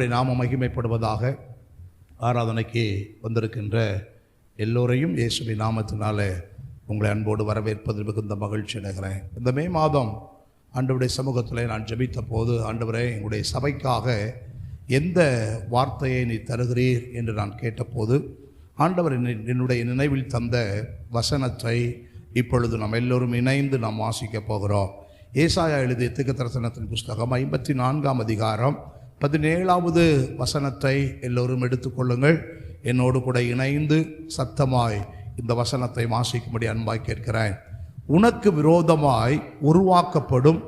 ஆண்டவருடைய நாமம் மகிமைப்படுவதாக. ஆராதனைக்கு வந்திருக்கின்ற எல்லோரையும் இயேசுவின் நாமத்தினாலே உங்களை அன்போடு வரவேற்பதில் மிகுந்த மகிழ்ச்சி அடைகிறேன். இந்த மே மாதம் ஆண்டவருடைய சமூகத்தில் நான் ஜெபித்த போது, ஆண்டவரே, எங்களுடைய சபைக்காக எந்த வார்த்தையை நீ தருகிறீர் என்று நான் கேட்டபோது, ஆண்டவர் என்னுடைய நினைவில் தந்த வசனத்தை இப்பொழுது நாம் எல்லோரும் இணைந்து நாம் வாசிக்க போகிறோம். ஏசாயா எழுதிய தீர்க்கதரிசனத்தின் புஸ்தகம் 54ஆம் அதிகாரம் 17வது வசனத்தை எல்லோரும் எடுத்துக்கொள்ளுங்கள். என்னோடு கூட இணைந்து சத்தமாய் இந்த வசனத்தை வாசிக்கும்படி அன்பாய் கேட்கிறேன். உனக்கு விரோதமாய் உருவாக்கப்படும்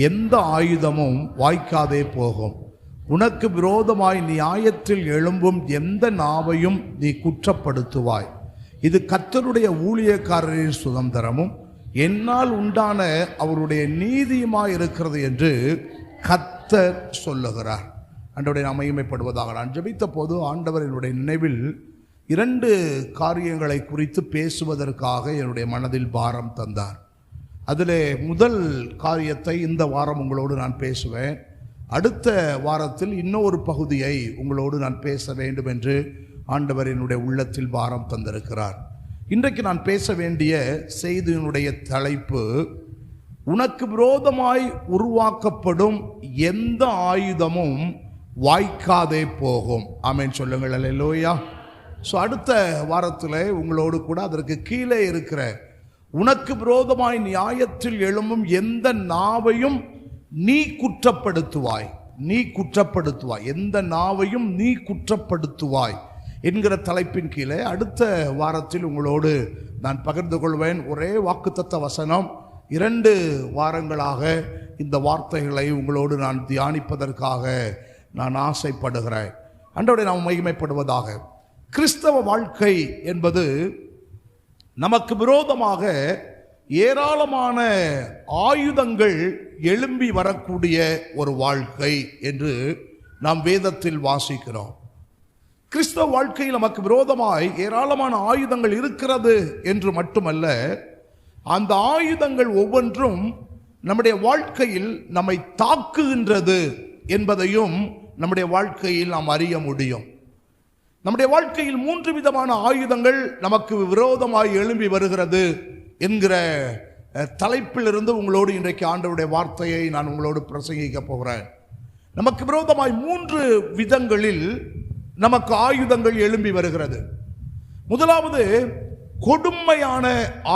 எந்த ஆயுதமும் வாய்க்காதே போகும். உனக்கு விரோதமாய் நியாயத்தில் எழும்பும் எந்த நாவையும் நீ குற்றப்படுத்துவாய். இது கர்த்தருடைய ஊழியக்காரரின் சுதந்திரமும் என்னால் உண்டான அவருடைய நீதியுமாய் இருக்கிறது என்று கர்த்தர் சொல்லுகிறார். ஆண்டவருடைய நாமம் மகிமைப்படுவதாக. நான் ஜெபித்த போது ஆண்டவர் என்னுடைய நினைவில் 2 காரியங்களை குறித்து பேசுவதற்காக என்னுடைய மனதில் பாரம் தந்தார். அதிலே முதல் காரியத்தை இந்த வாரம் உங்களோடு நான் பேசுவேன். அடுத்த வாரத்தில் இன்னொரு பகுதியை உங்களோடு நான் பேச வேண்டும் என்று ஆண்டவர் என்னுடைய உள்ளத்தில் பாரம் தந்திருக்கிறார். இன்றைக்கு நான் பேச வேண்டிய செய்தியினுடைய தலைப்பு, உனக்கு விரோதமாய் உருவாக்கப்படும் எந்த ஆயுதமும் வாய்க்காதே போகும். ஆமென் சொல்லுங்கள், அல்லேலூயா. ஸோ அடுத்த வாரத்தில் உங்களோடு கூட அதற்கு கீழே இருக்கிற உனக்கு விரோதமாய் நியாயத்தில் எழும்பும் எந்த நாவையும் நீ குற்றப்படுத்துவாய், நீ குற்றப்படுத்துவாய், எந்த நாவையும் நீ குற்றப்படுத்துவாய் என்கிற தலைப்பின் கீழே அடுத்த வாரத்தில் உங்களோடு நான் பகிர்ந்து கொள்வேன். ஒரே வாக்குத்தத்த வசனம். 2 வாரங்களாக இந்த வார்த்தைகளை உங்களோடு நான் தியானிப்பதற்காக நான் ஆசைப்படுகிறேன். ஆண்டவருடைய நாமம் மகிமைப்படுவதாக. கிறிஸ்தவ வாழ்க்கை என்பது நமக்கு விரோதமாக ஏராளமான ஆயுதங்கள் எழும்பி வரக்கூடிய ஒரு வாழ்க்கை என்று நாம் வேதத்தில் வாசிக்கிறோம். கிறிஸ்தவ வாழ்க்கையில் நமக்கு விரோதமாய் ஏராளமான ஆயுதங்கள் இருக்கிறது என்று மட்டுமல்ல, அந்த ஆயுதங்கள் ஒவ்வொன்றும் நம்முடைய வாழ்க்கையில் நம்மை தாக்குகின்றது என்பதையும் நம்முடைய வாழ்க்கையில் நாம் அறிய முடியும். நம்முடைய வாழ்க்கையில் 3 விதமான ஆயுதங்கள் நமக்கு விரோதமாய் எழும்பி வருகிறது என்கிற தலைப்பிலிருந்து உங்களோடு இன்றைக்கு ஆண்டவருடைய வார்த்தையை நான் உங்களோடு பிரசங்கிக்க போகிறேன். நமக்கு விரோதமாய் 3 விதங்களில் நமக்கு ஆயுதங்கள் எழும்பி வருகிறது. முதலாவது, கொடுமையான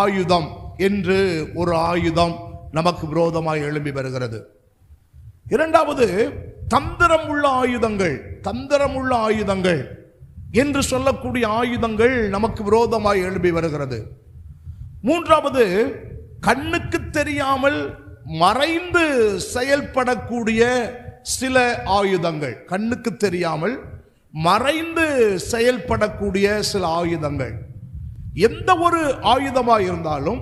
ஆயுதம் என்று ஒரு ஆயுதம் நமக்கு விரோதமாய் எழும்பி வருகிறது. இரண்டாவது, தந்திரமுள்ள ஆயுதங்கள், தந்திரமுள்ள ஆயுதங்கள் என்று சொல்லக்கூடிய ஆயுதங்கள் நமக்கு விரோதமாய் எழும்பி வருகிறது. மூன்றாவது, கண்ணுக்கு தெரியாமல் மறைந்து செயல்படக்கூடிய சில ஆயுதங்கள், கண்ணுக்கு தெரியாமல் மறைந்து செயல்படக்கூடிய சில ஆயுதங்கள். எந்த ஒரு ஆயுதமாக இருந்தாலும்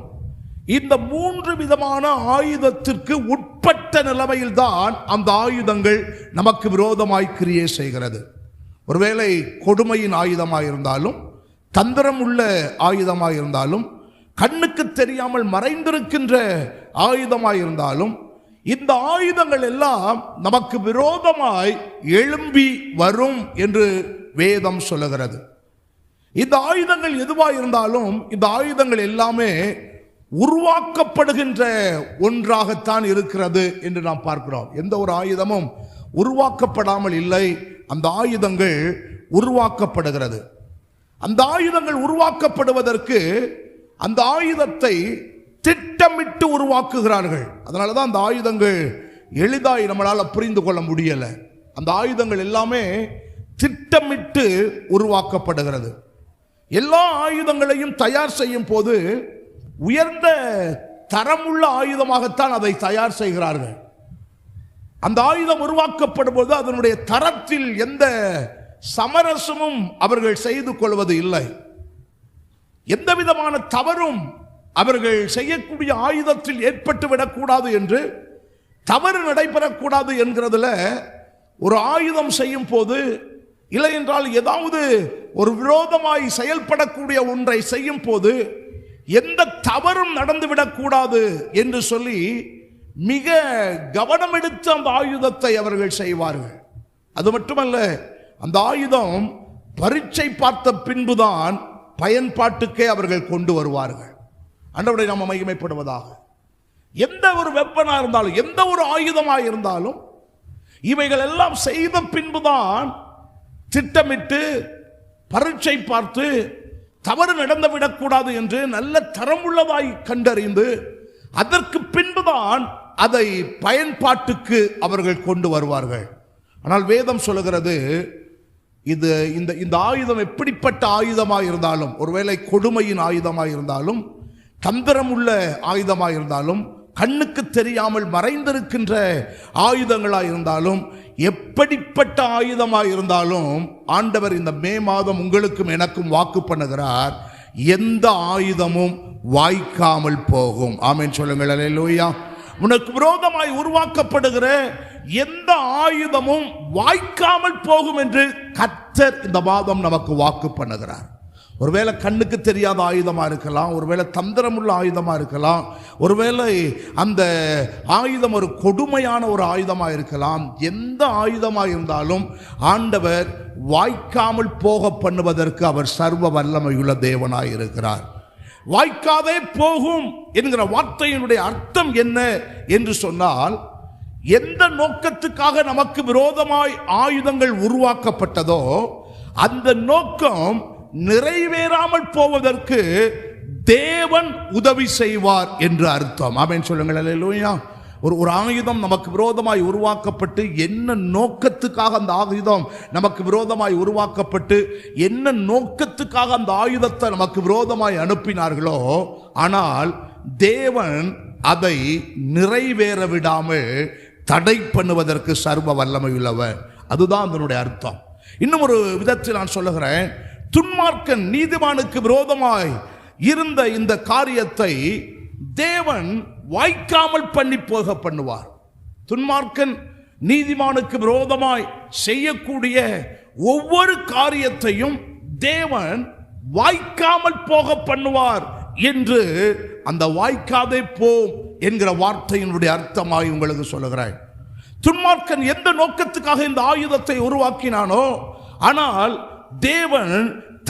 இந்த 3 விதமான ஆயுதத்திற்கு உட்பட்ட நிலைமையில்தான் அந்த ஆயுதங்கள் நமக்கு விரோதமாய் கிரியை செய்கிறது. ஒருவேளை கொடுமையின் ஆயுதமாக இருந்தாலும், தந்திரம் உள்ள ஆயுதமாக இருந்தாலும், கண்ணுக்கு தெரியாமல் மறைந்திருக்கின்ற ஆயுதமாக இருந்தாலும், இந்த ஆயுதங்கள் எல்லாம் நமக்கு விரோதமாய் எழும்பி வரும் என்று வேதம் சொல்லுகிறது. இந்த ஆயுதங்கள் எதுவாக இருந்தாலும் இந்த ஆயுதங்கள் எல்லாமே உருவாக்கப்படுகின்ற ஒன்றாகத்தான் இருக்கிறது என்று நாம் பார்க்கிறோம். எந்த ஒரு ஆயுதமும் உருவாக்கப்படாமல் இல்லை, அந்த ஆயுதங்கள் உருவாக்கப்படுகிறது. அந்த ஆயுதங்கள் உருவாக்கப்படுவதற்கு அந்த ஆயுதத்தை திட்டமிட்டு உருவாக்குகிறார்கள். அதனால தான் அந்த ஆயுதங்கள் எளிதாய் நம்மளால் புரிந்து கொள்ள முடியலை. அந்த ஆயுதங்கள் எல்லாமே திட்டமிட்டு உருவாக்கப்படுகிறது. எல்லா ஆயுதங்களையும் தயார் செய்யும் போது உயர்ந்த தரமுள்ள ஆயுதமாகத்தான் அதை தயார் செய்கிறார்கள். அந்த ஆயுதம் உருவாக்கப்படும் போது அதனுடைய தரத்தில் எந்த சமரசமும் அவர்கள் செய்து கொள்வது இல்லை. எந்த விதமான தவறும் அவர்கள் செய்யக்கூடிய ஆயுதத்தில் ஏற்பட்டுவிடக்கூடாது என்று, தவறு நடைபெறக்கூடாது என்கிறதுல ஒரு ஆயுதம் செய்யும் போது, இல்லை என்றால் ஏதாவது ஒரு விரோதமாய் செயல்படக்கூடிய ஒன்றை செய்யும் போது எந்த தவறும் நடந்துவிடக்கூடாது என்று சொல்லி மிக கவனம் எடுத்து அந்த ஆயுதத்தை அவர்கள் செய்வார்கள். அது மட்டுமல்ல, அந்த ஆயுதம் பரீட்சை பார்த்த பின்புதான் பயன்பாட்டுக்கே அவர்கள் கொண்டு வருவார்கள். ஆண்டவருடைய நாமம் மகிமைப்படுவதாக. எந்த ஒரு வெப்பனா இருந்தாலும், எந்த ஒரு ஆயுதமாக இருந்தாலும், இவைகள் எல்லாம் செய்த பின்புதான் திட்டமிட்டு பரீட்சை பார்த்து தவறு நடந்துவிடக்கூடாது என்று நல்ல தரமுள்ளதாய் கண்டறிந்து அதற்கு பின்புதான் அதை பயன்பாட்டுக்கு அவர்கள் கொண்டு வருவார்கள். ஆனால் வேதம் சொல்லுகிறது, இது இந்த ஆயுதம் எப்படிப்பட்ட ஆயுதமாக இருந்தாலும், ஒருவேளை கொடுமையின் ஆயுதமாக இருந்தாலும், தந்திரம் உள்ள ஆயுதமாக இருந்தாலும், கண்ணுக்கு தெரியாமல் மறைந்திருக்கின்ற ஆயுதங்களாக இருந்தாலும், எப்படிப்பட்ட ஆயுதமாக இருந்தாலும், ஆண்டவர் இந்த மே மாதம் உங்களுக்கும் எனக்கும் வாக்கு பண்ணுகிறார், எந்த ஆயுதமும் வாய்க்காமல் போகும். ஆமென் சொல்லுங்கள். அல்லேலூயா. உனக்கு விரோதமாய் உருவாக்கப்படுகிற எந்த ஆயுதமும் வாய்க்காமல் போகும் என்று கர்த்தர் இந்த மாதம் நமக்கு வாக்கு பண்ணுகிறார். ஒருவேளை கண்ணுக்கு தெரியாத ஆயுதமா இருக்கலாம், ஒருவேளை தந்திரமுள்ள ஆயுதமா இருக்கலாம், ஒருவேளை அந்த ஆயுதம் ஒரு கொடுமையான ஒரு ஆயுதமா இருக்கலாம். எந்த ஆயுதமா இருந்தாலும் ஆண்டவர் வாய்க்காமல் போக பண்ணுவதற்கு அவர் சர்வ வல்லமையுள்ள தேவனாய் இருக்கிறார். வாய்க்காதே போகும் என்கிற வார்த்தையினுடைய அர்த்தம் என்ன என்று சொன்னால், எந்த நோக்கத்துக்காக நமக்கு விரோதமாய் ஆயுதங்கள் உருவாக்கப்பட்டதோ அந்த நோக்கம் நிறைவேறாமல் போவதற்கு தேவன் உதவி செய்வார் என்று அர்த்தம். ஆமென் சொல்லுங்கள். அல்லேலூயா. ஒரு ஆயுதம் நமக்கு விரோதமாய் உருவாக்கப்பட்டு, என்ன நோக்கத்துக்காக அந்த ஆயுதம் நமக்கு விரோதமாய் உருவாக்கப்பட்டு, என்ன நோக்கத்துக்காக அந்த ஆயுதத்தை நமக்கு விரோதமாய் அனுப்பினார்களோ, ஆனால் தேவன் அதை நிறைவேற விடாமல் தடை பண்ணுவதற்கு சர்வ வல்லமை உள்ளவர். அதுதான் அதனுடைய அர்த்தம். இன்னும் ஒரு விதத்தில் நான் சொல்லுகிறேன், துன்மார்க்கன் நீதிமானுக்கு விரோதமாய் இருந்த இந்த காரியத்தை தேவன் வாய்க்காமல் பண்ணி போக பண்ணுவார். துன்மார்க்கன் நீதிமானுக்கு விரோதமாய் செய்யக்கூடிய ஒவ்வொரு காரியத்தையும் தேவன் வாய்க்காமல் போக பண்ணுவார் என்று அந்த வாய்க்காதே போம் என்கிற வார்த்தையினுடைய அர்த்தமாய் உங்களுக்கு சொல்லுகிறேன். துன்மார்க்கன் எந்த நோக்கத்துக்காக இந்த ஆயுதத்தை உருவாக்கினானோ, ஆனால் தேவன்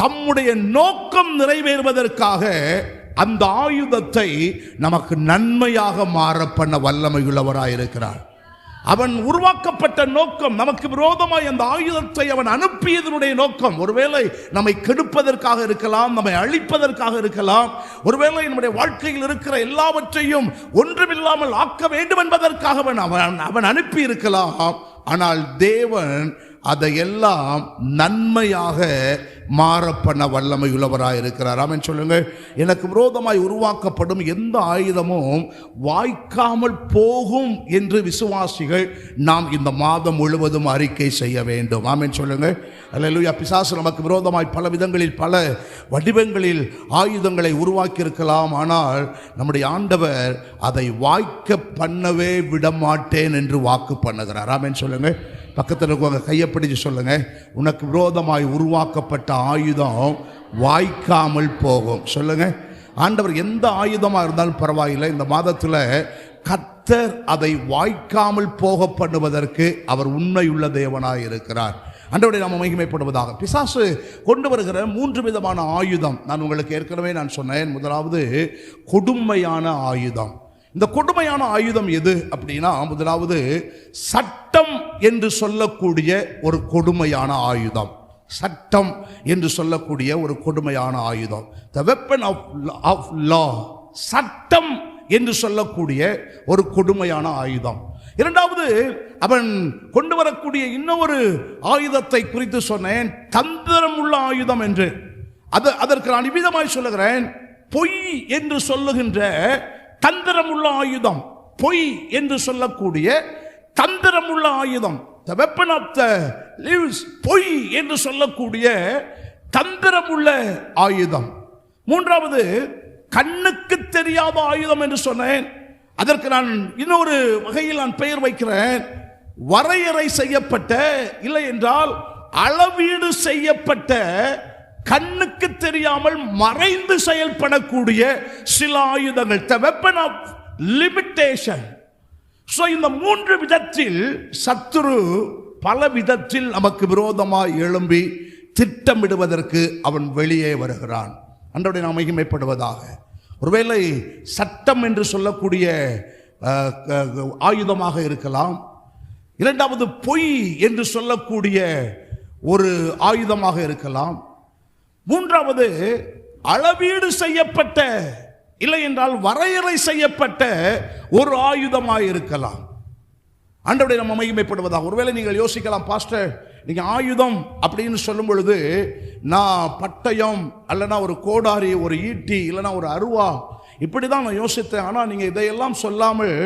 தம்முடைய நோக்கம் நிறைவேறுவதற்காக அந்த ஆயுதத்தை நமக்கு நன்மையாக மாற பண்ண வல்லமையுள்ளவராய் இருக்கிறார். அவன் உருவாக்கப்பட்ட நோக்கம், நமக்கு விரோதமாய் அந்த ஆயுதத்தை அவன் அனுப்பியதனுடைய நோக்கம் ஒருவேளை நம்மை கெடுப்பதற்காக இருக்கலாம், நம்மை அழிப்பதற்காக இருக்கலாம், ஒருவேளை நம்முடைய வாழ்க்கையில் இருக்கிற எல்லாவற்றையும் ஒன்றுமில்லாமல் ஆக்க வேண்டும் என்பதற்காக அவன் அனுப்பி இருக்கலாம். ஆனால் தேவன் அதையெல்லாம் நன்மையாக மாற பண்ண வல்லமை உள்ளவராய் இருக்கிறார். ஆமென் சொல்லுங்க. எனக்கு விரோதமாய் உருவாக்கப்படும் எந்த ஆயுதமும் வாய்க்காமல் போகும் என்று விசுவாசிகள் நாம் இந்த மாதம் முழுவதும் அறிக்கை செய்ய வேண்டும். ஆமென் சொல்லுங்க. அல்லேலூயா. பிசாசு நமக்கு விரோதமாய் பல விதங்களில் பல வடிவங்களில் ஆயுதங்களை உருவாக்கி இருக்கலாம். ஆனால் நம்முடைய ஆண்டவர் அதை வாய்க்க பண்ணவே விடமாட்டேன் என்று வாக்கு பண்ணுகிறார். ஆமென் சொல்லுங்க. பக்கத்தில் இருக்கவங்க கையை பிடிச்சு சொல்லுங்க, உனக்கு விரோதமாய் உருவாக்கப்பட்ட ஆயுதம் வாய்க்காமல் போகும். சொல்லுங்க. ஆண்டவர் எந்த ஆயுதமாக இருந்தாலும் பரவாயில்லை, இந்த மாதத்தில் கர்த்தர் அதை வாய்க்காமல் போக பண்ணுவதற்கு அவர் உண்மையுள்ள தேவனாய் இருக்கிறார். ஆண்டவருடைய நாமம் மகிமைப்படுவதாக. பிசாசு கொண்டு வருகிற 3 விதமான ஆயுதம் நான் உங்களுக்கு ஏற்கனவே சொன்னேன். முதலாவது கொடுமையான ஆயுதம். இந்த கொடுமையான ஆயுதம் எது அப்படின்னா, முதலாவது சட்டம் என்று சொல்லக்கூடிய ஒரு கொடுமையான ஆயுதம். சட்டம் என்று சொல்லக்கூடிய ஒரு கொடுமையான ஆயுதம், the weapon of law. சட்டம் என்று சொல்லக்கூடிய ஒரு கொடுமையான ஆயுதம். இரண்டாவது, அவன் கொண்டு வரக்கூடிய இன்னொரு ஆயுதத்தை குறித்து சொன்னேன், தந்திரம் உள்ள ஆயுதம் என்று. அதற்கு நான் இவ்விதமாய் சொல்லுகிறேன், பொய் என்று சொல்லுகின்ற தந்திரமுள்ள ஆயுதம். பொய் என்று சொல்லக்கூடிய தந்திரமுள்ள ஆயுதம், the weapon of the lips. பொய் என்று சொல்லக்கூடிய தந்திரமுள்ள ஆயுதம். மூன்றாவது, கண்ணுக்கு தெரியாத ஆயுதம் என்று சொன்னேன். அதற்கு நான் இன்னொரு வகையில் நான் பெயர் வைக்கிறேன், வரையறை செய்யப்பட்ட, இல்லை என்றால் அளவீடு செய்யப்பட்ட, கண்ணுக்கு தெரியாமல் மறைந்து செயல்படக்கூடிய சில ஆயுதங்கள், the weapon of limitation. So இந்த 3 விதத்தில் சத்துரு பல விதத்தில் நமக்கு விரோதமாய் எழும்பி திட்டமிடுவதற்கு அவன் வெளியே வருகிறான். அன்றோடு நாம் மகிமைப்படுவதாக. ஒருவேளை சட்டம் என்று சொல்லக்கூடிய ஆயுதமாக இருக்கலாம், இரண்டாவது பொய் என்று சொல்லக்கூடிய ஒரு ஆயுதமாக இருக்கலாம், மூன்றாவது அளவீடு செய்யப்பட்ட இல்லை என்றால் வரையறை செய்யப்பட்ட ஒரு ஆயுதமாக இருக்கலாம். ஆண்டவரை நம்ம மகிமைப்படுவதாக. ஒருவேளை நீங்கள் யோசிக்கலாம், பாஸ்டர் நீங்க ஆயுதம் அப்படின்னு சொல்லும் பொழுது நான் பட்டயம் அல்லனா ஒரு கோடாரி, ஒரு ஈட்டி, இல்லைனா ஒரு அருவா, இப்படிதான் நான் யோசித்தேன். ஆனால் நீங்க இதையெல்லாம் சொல்லாமல்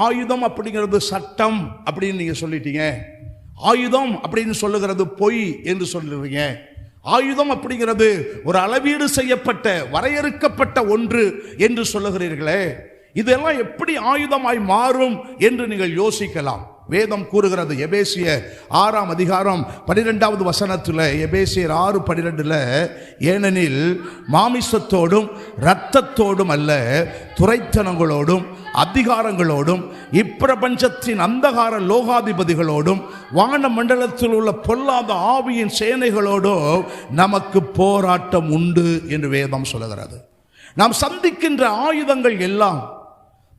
ஆயுதம் அப்படிங்கிறது சட்டம் அப்படின்னு நீங்க சொல்லிட்டீங்க, ஆயுதம் அப்படின்னு சொல்லுகிறது பொய் என்று சொல்லுறீங்க, ஆயுதம் அப்படிங்கிறது ஒரு அளவீடு செய்யப்பட்ட வரையறுக்கப்பட்ட ஒன்று என்று சொல்லுகிறீர்களே, இதெல்லாம் எப்படி ஆயுதமாய் மாறும் என்று நீங்கள் யோசிக்கலாம். வேதம் கூறுகிறது எபேசியர் 6ஆம் அதிகாரம் 12வது வசனத்தில், எபேசியர் 6:12, ஏனெனில் மாமிசத்தோடும் இரத்தத்தோடும் அல்ல, துரைத்தனங்களோடும் அதிகாரங்களோடும் இப்பிரபஞ்சத்தின் அந்தகார லோகாதிபதிகளோடும் வான மண்டலத்தில் உள்ள பொல்லாத ஆவியின் சேனைகளோடும் நமக்கு போராட்டம் உண்டு என்று வேதம் சொல்லுகிறது. நாம் சந்திக்கின்ற ஆயுதங்கள் எல்லாம்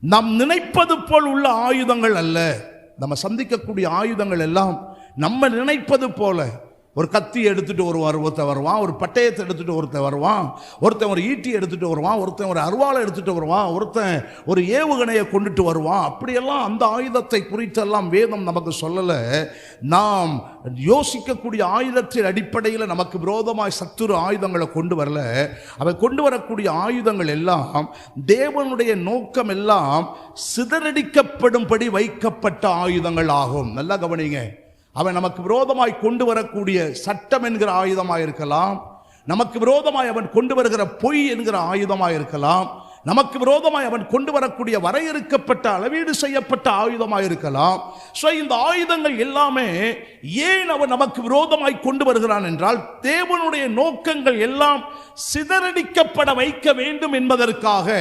நாம் நினைப்பது போல் உள்ள ஆயுதங்கள் அல்ல. நம்ம சந்திக்கக்கூடிய ஆயுதங்கள் எல்லாம் நம்ம நினைப்பது போல, ஒரு கத்தி எடுத்துட்டு ஒருத்தன் வருவான், ஒரு பட்டயத்தை எடுத்துட்டு ஒருத்தன் வருவான், ஒருத்தன் ஒரு ஈட்டி எடுத்துட்டு வருவான், ஒருத்தன் ஒரு அருவாளை எடுத்துட்டு வருவான், ஒருத்தன் ஒரு ஏவுகணையை கொண்டுட்டு வருவான். அப்படியெல்லாம் அந்த ஆயுதத்தை குறித்தெல்லாம் வேதம் நமக்கு சொல்லலை. நாம் யோசிக்கக்கூடிய ஆயுதத்தின் அடிப்படையில் நமக்கு விரோதமாய் சத்துரு ஆயுதங்களை கொண்டு வரல. அவை கொண்டு வரக்கூடிய ஆயுதங்கள் எல்லாம் தேவனுடைய நோக்கம் எல்லாம் சிதறடிக்கப்படும்படி வைக்கப்பட்ட ஆயுதங்கள் ஆகும். நல்லா கவனிங்க. அவன் நமக்கு விரோதமாய் கொண்டு வரக்கூடிய சட்டம் என்கிற ஆயுதமாய் இருக்கலாம், நமக்கு விரோதமாய் அவன் கொண்டு வருகிற பொய் என்கிற ஆயுதமாய் இருக்கலாம், நமக்கு விரோதமாய் அவன் கொண்டு வரக்கூடிய வரையறுக்கப்பட்ட அளவீடு செய்யப்பட்ட ஆயுதமாய் இருக்கலாம். ஸோ இந்த ஆயுதங்கள் எல்லாமே ஏன் அவன் நமக்கு விரோதமாய் கொண்டு வருகிறான் என்றால், தேவனுடைய நோக்கங்கள் எல்லாம் சிதறடிக்கப்பட வைக்க வேண்டும் என்பதற்காக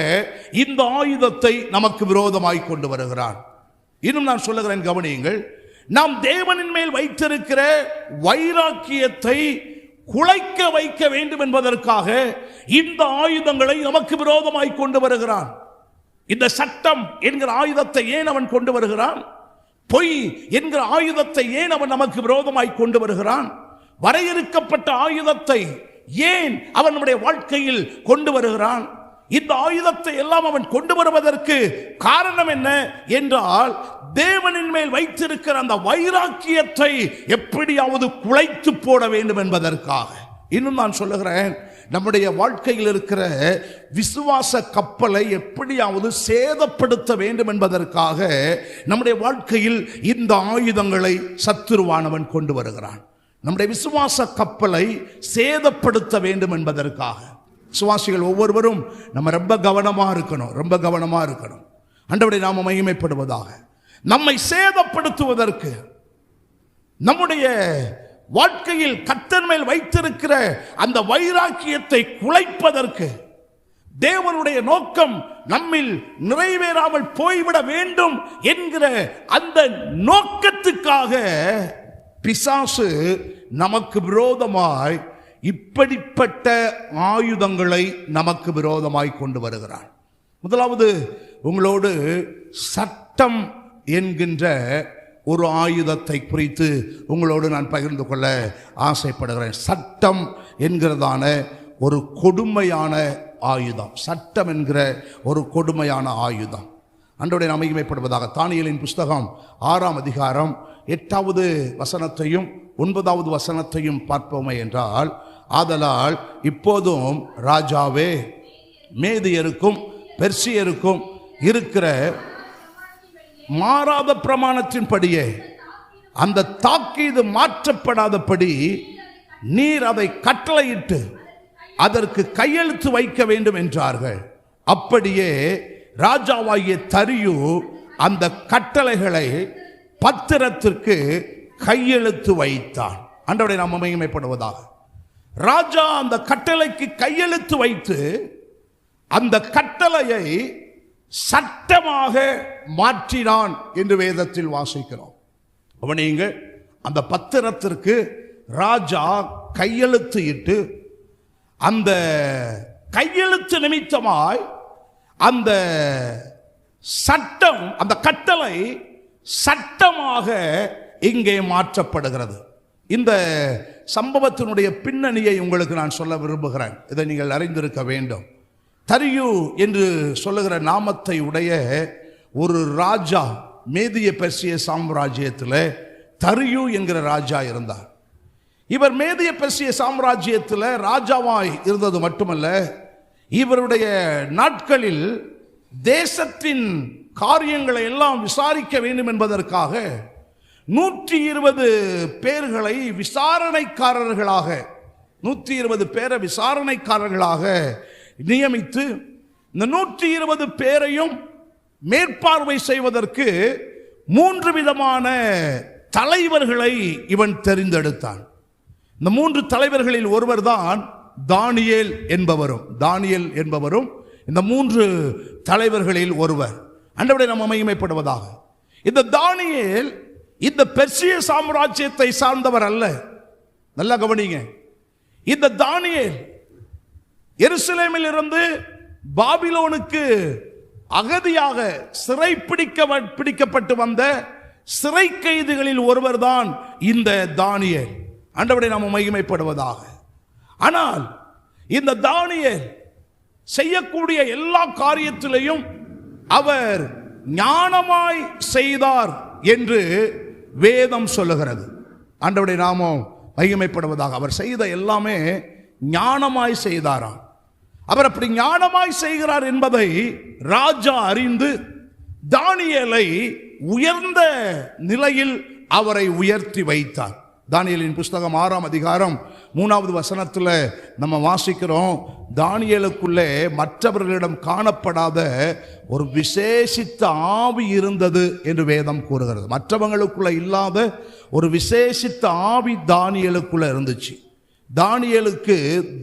இந்த ஆயுதத்தை நமக்கு விரோதமாய் கொண்டு வருகிறான். இன்னும் நான் சொல்லுகிறேன், கவனியுங்கள். நாம் தேவனின் மேல் வைத்திருக்கிற வைராக்கியத்தை குலைக்க வைக்க வேண்டும் என்பதற்காக இந்த ஆயுதங்களை நமக்கு விரோதமாய் கொண்டு வருகிறான். இந்த சட்டம் என்கிற ஆயுதத்தை ஏன் அவன் கொண்டு வருகிறான்? பொய் என்கிற ஆயுதத்தை ஏன் அவன் நமக்கு விரோதமாய் கொண்டு வருகிறான்? வரையறுக்கப்பட்ட ஆயுதத்தை ஏன் அவன் நம்முடைய வாழ்க்கையில் கொண்டு வருகிறான்? இந்த ஆயுதத்தை எல்லாம் அவன் கொண்டு வருவதற்கு காரணம் என்ன என்றால், தேவனின் மேல் வைத்திருக்கிற அந்த வைராக்கியத்தை எப்படியாவது குலைத்து போட வேண்டும் என்பதற்காக. இன்னும் நான் சொல்லுகிறேன், நம்முடைய வாழ்க்கையில் இருக்கிற விசுவாச கப்பலை எப்படியாவது சேதப்படுத்த வேண்டும் என்பதற்காக நம்முடைய வாழ்க்கையில் இந்த ஆயுதங்களை சத்துருவானவன் கொண்டு வருகிறான். நம்முடைய விசுவாச கப்பலை சேதப்படுத்த வேண்டும் என்பதற்காக. விசுவாசிகள் ஒவ்வொருவரும் நம்ம ரொம்ப கவனமா இருக்கணும். ஆண்டவருடைய நாம மகிமைப்படுவதாக. நம்மை சேதப்படுத்துவதற்கு, நம்முடைய வாழ்க்கையில் கர்த்தர் மேல் வைத்திருக்கிற அந்த வைராக்கியத்தை குலைப்பதற்கு, தேவனுடைய நோக்கம் நம்மில் நிறைவேறாமல் போய்விட வேண்டும் என்கிற அந்த நோக்கத்துக்காக பிசாசு நமக்கு விரோதமாய் இப்படிப்பட்ட ஆயுதங்களை நமக்கு விரோதமாய் கொண்டு வருகிறான். முதலாவது, உங்களோடு சட்டம் என்கின்ற ஒரு ஆயுதத்தை குறித்து உங்களோடு நான் பகிர்ந்து கொள்ள ஆசைப்படுகிறேன். சட்டம் என்கிறதான ஒரு கொடுமையான ஆயுதம், சட்டம் என்கிற ஒரு கொடுமையான ஆயுதம். அன்றோடைய நாம் மகிமைப்படுவதாக. தானியேலின் புஸ்தகம் 6ஆம் அதிகாரம் 8வது வசனத்தையும் 9வது வசனத்தையும் பார்ப்போமே என்றால், ஆதலால் இப்போதும் ராஜாவே, மேதியருக்கும் பெர்சியருக்கும் இருக்கிற மாறாத பிரமாணத்தின்படியே அந்த தாக்கீது மாற்றப்படாதபடி நீர் அதை கட்டளையிட்டு அதற்கு கையெழுத்து வைக்க வேண்டும் என்றார்கள். அப்படியே ராஜாவாகிய தரியு அந்த கட்டளைகளை பத்திரத்திற்கு கையெழுத்து வைத்தான். ஆண்டவருடைய நாமம் மகிமைப்படுவதாக. ராஜா அந்த கட்டளைக்கு கையெழுத்து வைத்து அந்த கட்டளையை சட்டமாக மாற்றினான் என்று வேதத்தில் வாசிக்கிறோம். அவனீங்க அந்த பத்திரத்திற்கு ராஜா கையெழுத்து இட்டு அந்த கையெழுத்து நிமித்தமாய் அந்த சட்டம், அந்த கட்டளை சட்டமாக இங்கே மாற்றப்படுகிறது. இந்த சம்பவத்தினுடைய பின்னணியை உங்களுக்கு நான் சொல்ல விரும்புகிறேன். இதை நீங்கள் அறிந்திருக்க வேண்டும். தரியு என்று சொல்லுகிற நாமத்தை உடைய ஒரு ராஜா மேதிய பெர்சிய சாம்ராஜ்யத்தில் தரியு என்கிற ராஜா இருந்தார். இவர் மேதிய பெர்சிய சாம்ராஜ்யத்தில் ராஜாவாய் இருந்தது மட்டுமல்ல, இவருடைய நாட்களில் தேசத்தின் காரியங்களை எல்லாம் விசாரிக்க வேண்டும் என்பதற்காக 120 பேர்களை விசாரணைக்காரர்களாக 120 பேரை விசாரணைக்காரர்களாக நியமித்து இந்த 120 பேரையும் மேற்பார்வை செய்வதற்கு 3 விதமான தலைவர்களை இவன் தெரிந்தெடுத்தான். இந்த 3 தலைவர்களில் ஒருவர் தான் தானியேல் என்பவரும் இந்த 3 தலைவர்களில் ஒருவர். ஆண்டவரே நாம் மகிமைப்படுவதாக. இந்த தானியேல் இந்த பெர்சிய சாம்ராஜ்யத்தை சார்ந்தவர் அல்ல. நல்லா கவனிங்க. இந்த தானியேல் எருசலேமில் இருந்து பாபிலோனுக்கு அகதியாக பிடிக்கப்பட்டு வந்த சிறை கைதிகளில் ஒருவர் தான் இந்த தானியேல். ஆண்டவரே நாம் மகிமைப்படுவதாக. ஆனால் இந்த தானியேல் செய்யக்கூடிய எல்லா காரியத்திலையும் அவர் ஞானமாய் செய்தார் என்று வேதம் சொல்லுகிறது. ஆண்டவருடைய நாமம் மகிமைப்படுவதாக. அவர் செய்த எல்லாமே ஞானமாய் செய்தாராம். அவர் அப்படி ஞானமாய் செய்கிறார் என்பதை ராஜா அறிந்து தானியேலை உயர்ந்த நிலையில் அவரை உயர்த்தி வைத்தார். தானியேலின் புஸ்தகம் 6ஆம் அதிகாரம் 3வது வசனத்தில் நம்ம வாசிக்கிறோம், தானியேலுக்குள்ளே மற்றவர்களிடம் காணப்படாத ஒரு விசேஷித்த ஆவி இருந்தது என்று வேதம் கூறுகிறது. மற்றவங்களுக்குள்ள இல்லாத ஒரு விசேஷித்த ஆவி தானியேலுக்குள்ள இருந்துச்சு. தானியேலுக்கு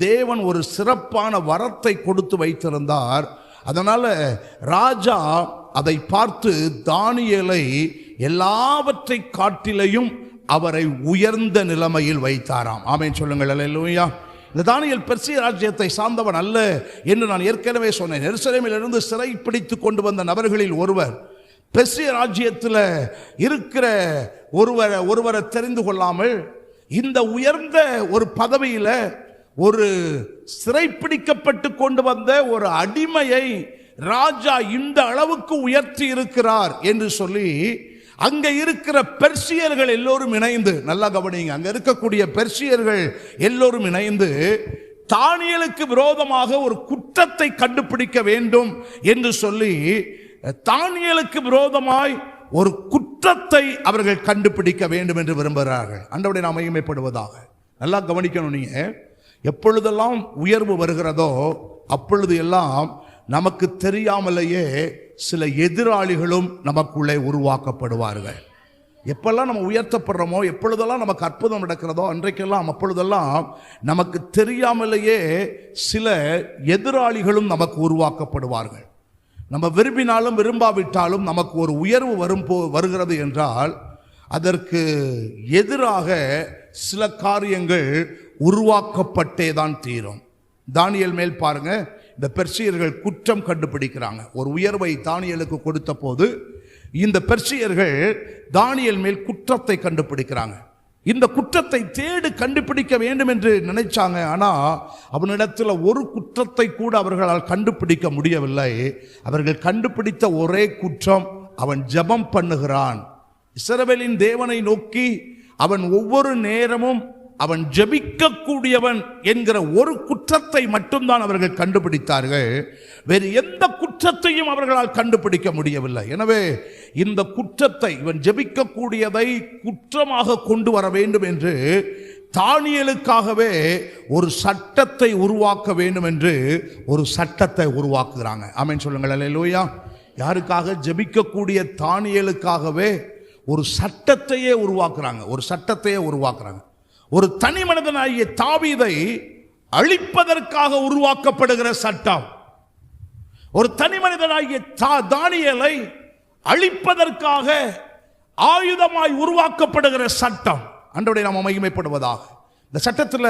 தேவன் ஒரு சிறப்பான வரத்தை கொடுத்து வைத்திருந்தார். அதனால ராஜா அதை பார்த்து தானியேலை எல்லாவற்றை காட்டிலையும் அவரை உயர்ந்த நிலைமையில் வைத்தாராம். ஆமென் சொல்லுங்கள் அல்லேலூயா. இந்த தானியேல் பெர்சிய ராஜ்யத்தை சார்ந்தவன் அல்ல என்று நான் ஏற்கனவே சொன்னேன். எருசலேமில் இருந்து சிறை பிடித்து கொண்டு வந்த நபர்களில் ஒருவர். பெர்சிய ராஜ்யத்தில் இருக்கிற ஒருவரை தெரிந்து கொள்ளாமல் இந்த உயர்ந்த ஒரு பதவியில் ஒரு சிறைப்பிடிக்கப்பட்டு கொண்டு வந்த ஒரு அடிமையை ராஜா இந்த அளவுக்கு உயர்த்தி இருக்கிறார் என்று சொல்லி அங்க இருக்கிற பெர்சியர்கள் எல்லோரும் இணைந்து, நல்லா கவனிங்க, அங்க இருக்கக்கூடிய பெர்சியர்கள் எல்லோரும் இணைந்து தானியேலுக்கு விரோதமாக ஒரு குற்றத்தை கண்டுபிடிக்க வேண்டும் என்று சொல்லி தானியேலுக்கு விரோதமாய் ஒரு குற்றத்தை அவர்கள் கண்டுபிடிக்க வேண்டும் என்று விரும்புகிறார்கள். ஆண்டவருடைய நாமம் மகிமைப்படுவதாக. நல்லா கவனிக்கணும். நீங்க எப்பொழுதெல்லாம் உயர்வு வருகிறதோ அப்பொழுது எல்லாம் நமக்கு தெரியாமலேயே சில எதிராளிகளும் நமக்குள்ளே உருவாக்கப்படுவார்கள். எப்பெல்லாம் நம்ம உயர்த்தப்படுறோமோ, எப்பொழுதெல்லாம் நமக்கு அற்புதம் நடக்கிறதோ அன்றைக்கெல்லாம் அப்பொழுதெல்லாம் நமக்கு தெரியாமலேயே சில எதிராளிகளும் நமக்கு உருவாக்கப்படுவார்கள். நம்ம விரும்பினாலும் விரும்பாவிட்டாலும் நமக்கு ஒரு உயர்வு வருகிறது என்றால் அதற்கு எதிராக சில காரியங்கள் உருவாக்கப்பட்டே தான் தீரும். தானியேல் மேல் பாருங்க, இந்த பெர்சியர்கள் குற்றம் கண்டுபிடிக்கிறாங்க. ஒரு உயர்வை தானியேலுக்கு கொடுத்த போது இந்த பெர்சியர்கள் தானியேல் மேல் குற்றத்தை கண்டுபிடிக்கிறாங்க. இந்த குற்றத்தை தேடி கண்டுபிடிக்க வேண்டும் என்று நினைச்சாங்க. ஆனால் அவனிடத்தில் ஒரு குற்றத்தை கூட அவர்களால் கண்டுபிடிக்க முடியவில்லை. அவர்கள் கண்டுபிடித்த ஒரே குற்றம், அவன் ஜெபம் பண்ணுகிறான். இஸ்ரவேலின் தேவனை நோக்கி அவன் ஒவ்வொரு நேரமும் அவன் ஜெபிக்கக்கூடியவன் என்கிற ஒரு குற்றத்தை மட்டும்தான் அவர்கள் கண்டுபிடித்தார்கள். வேறு எந்த குற்றத்தையும் அவர்களால் கண்டுபிடிக்க முடியவில்லை. எனவே இந்த குற்றத்தை, இவன் ஜெபிக்கக்கூடியதை குற்றமாக கொண்டு வர வேண்டும் என்று தானியேலுக்காகவே ஒரு சட்டத்தை உருவாக்க வேண்டும் என்று ஒரு சட்டத்தை உருவாக்குகிறாங்க. ஆமென் சொல்லுங்கள் அல்லேலூயா. யாருக்காக? ஜெபிக்கக்கூடிய தானியேலுக்காகவே ஒரு சட்டத்தையே உருவாக்குறாங்க. ஒரு தனி மனிதனாகிய தாவீதை அழிப்பதற்காக உருவாக்கப்படுகிற சட்டம், ஒரு தனி மனிதனாகிய தானியேலை அழிப்பதற்காக ஆயுதமாய் உருவாக்கப்படுகிற சட்டம். ஆண்டவருடைய நாமம் மகிமைப்படுவதாக. இந்த சட்டத்தில்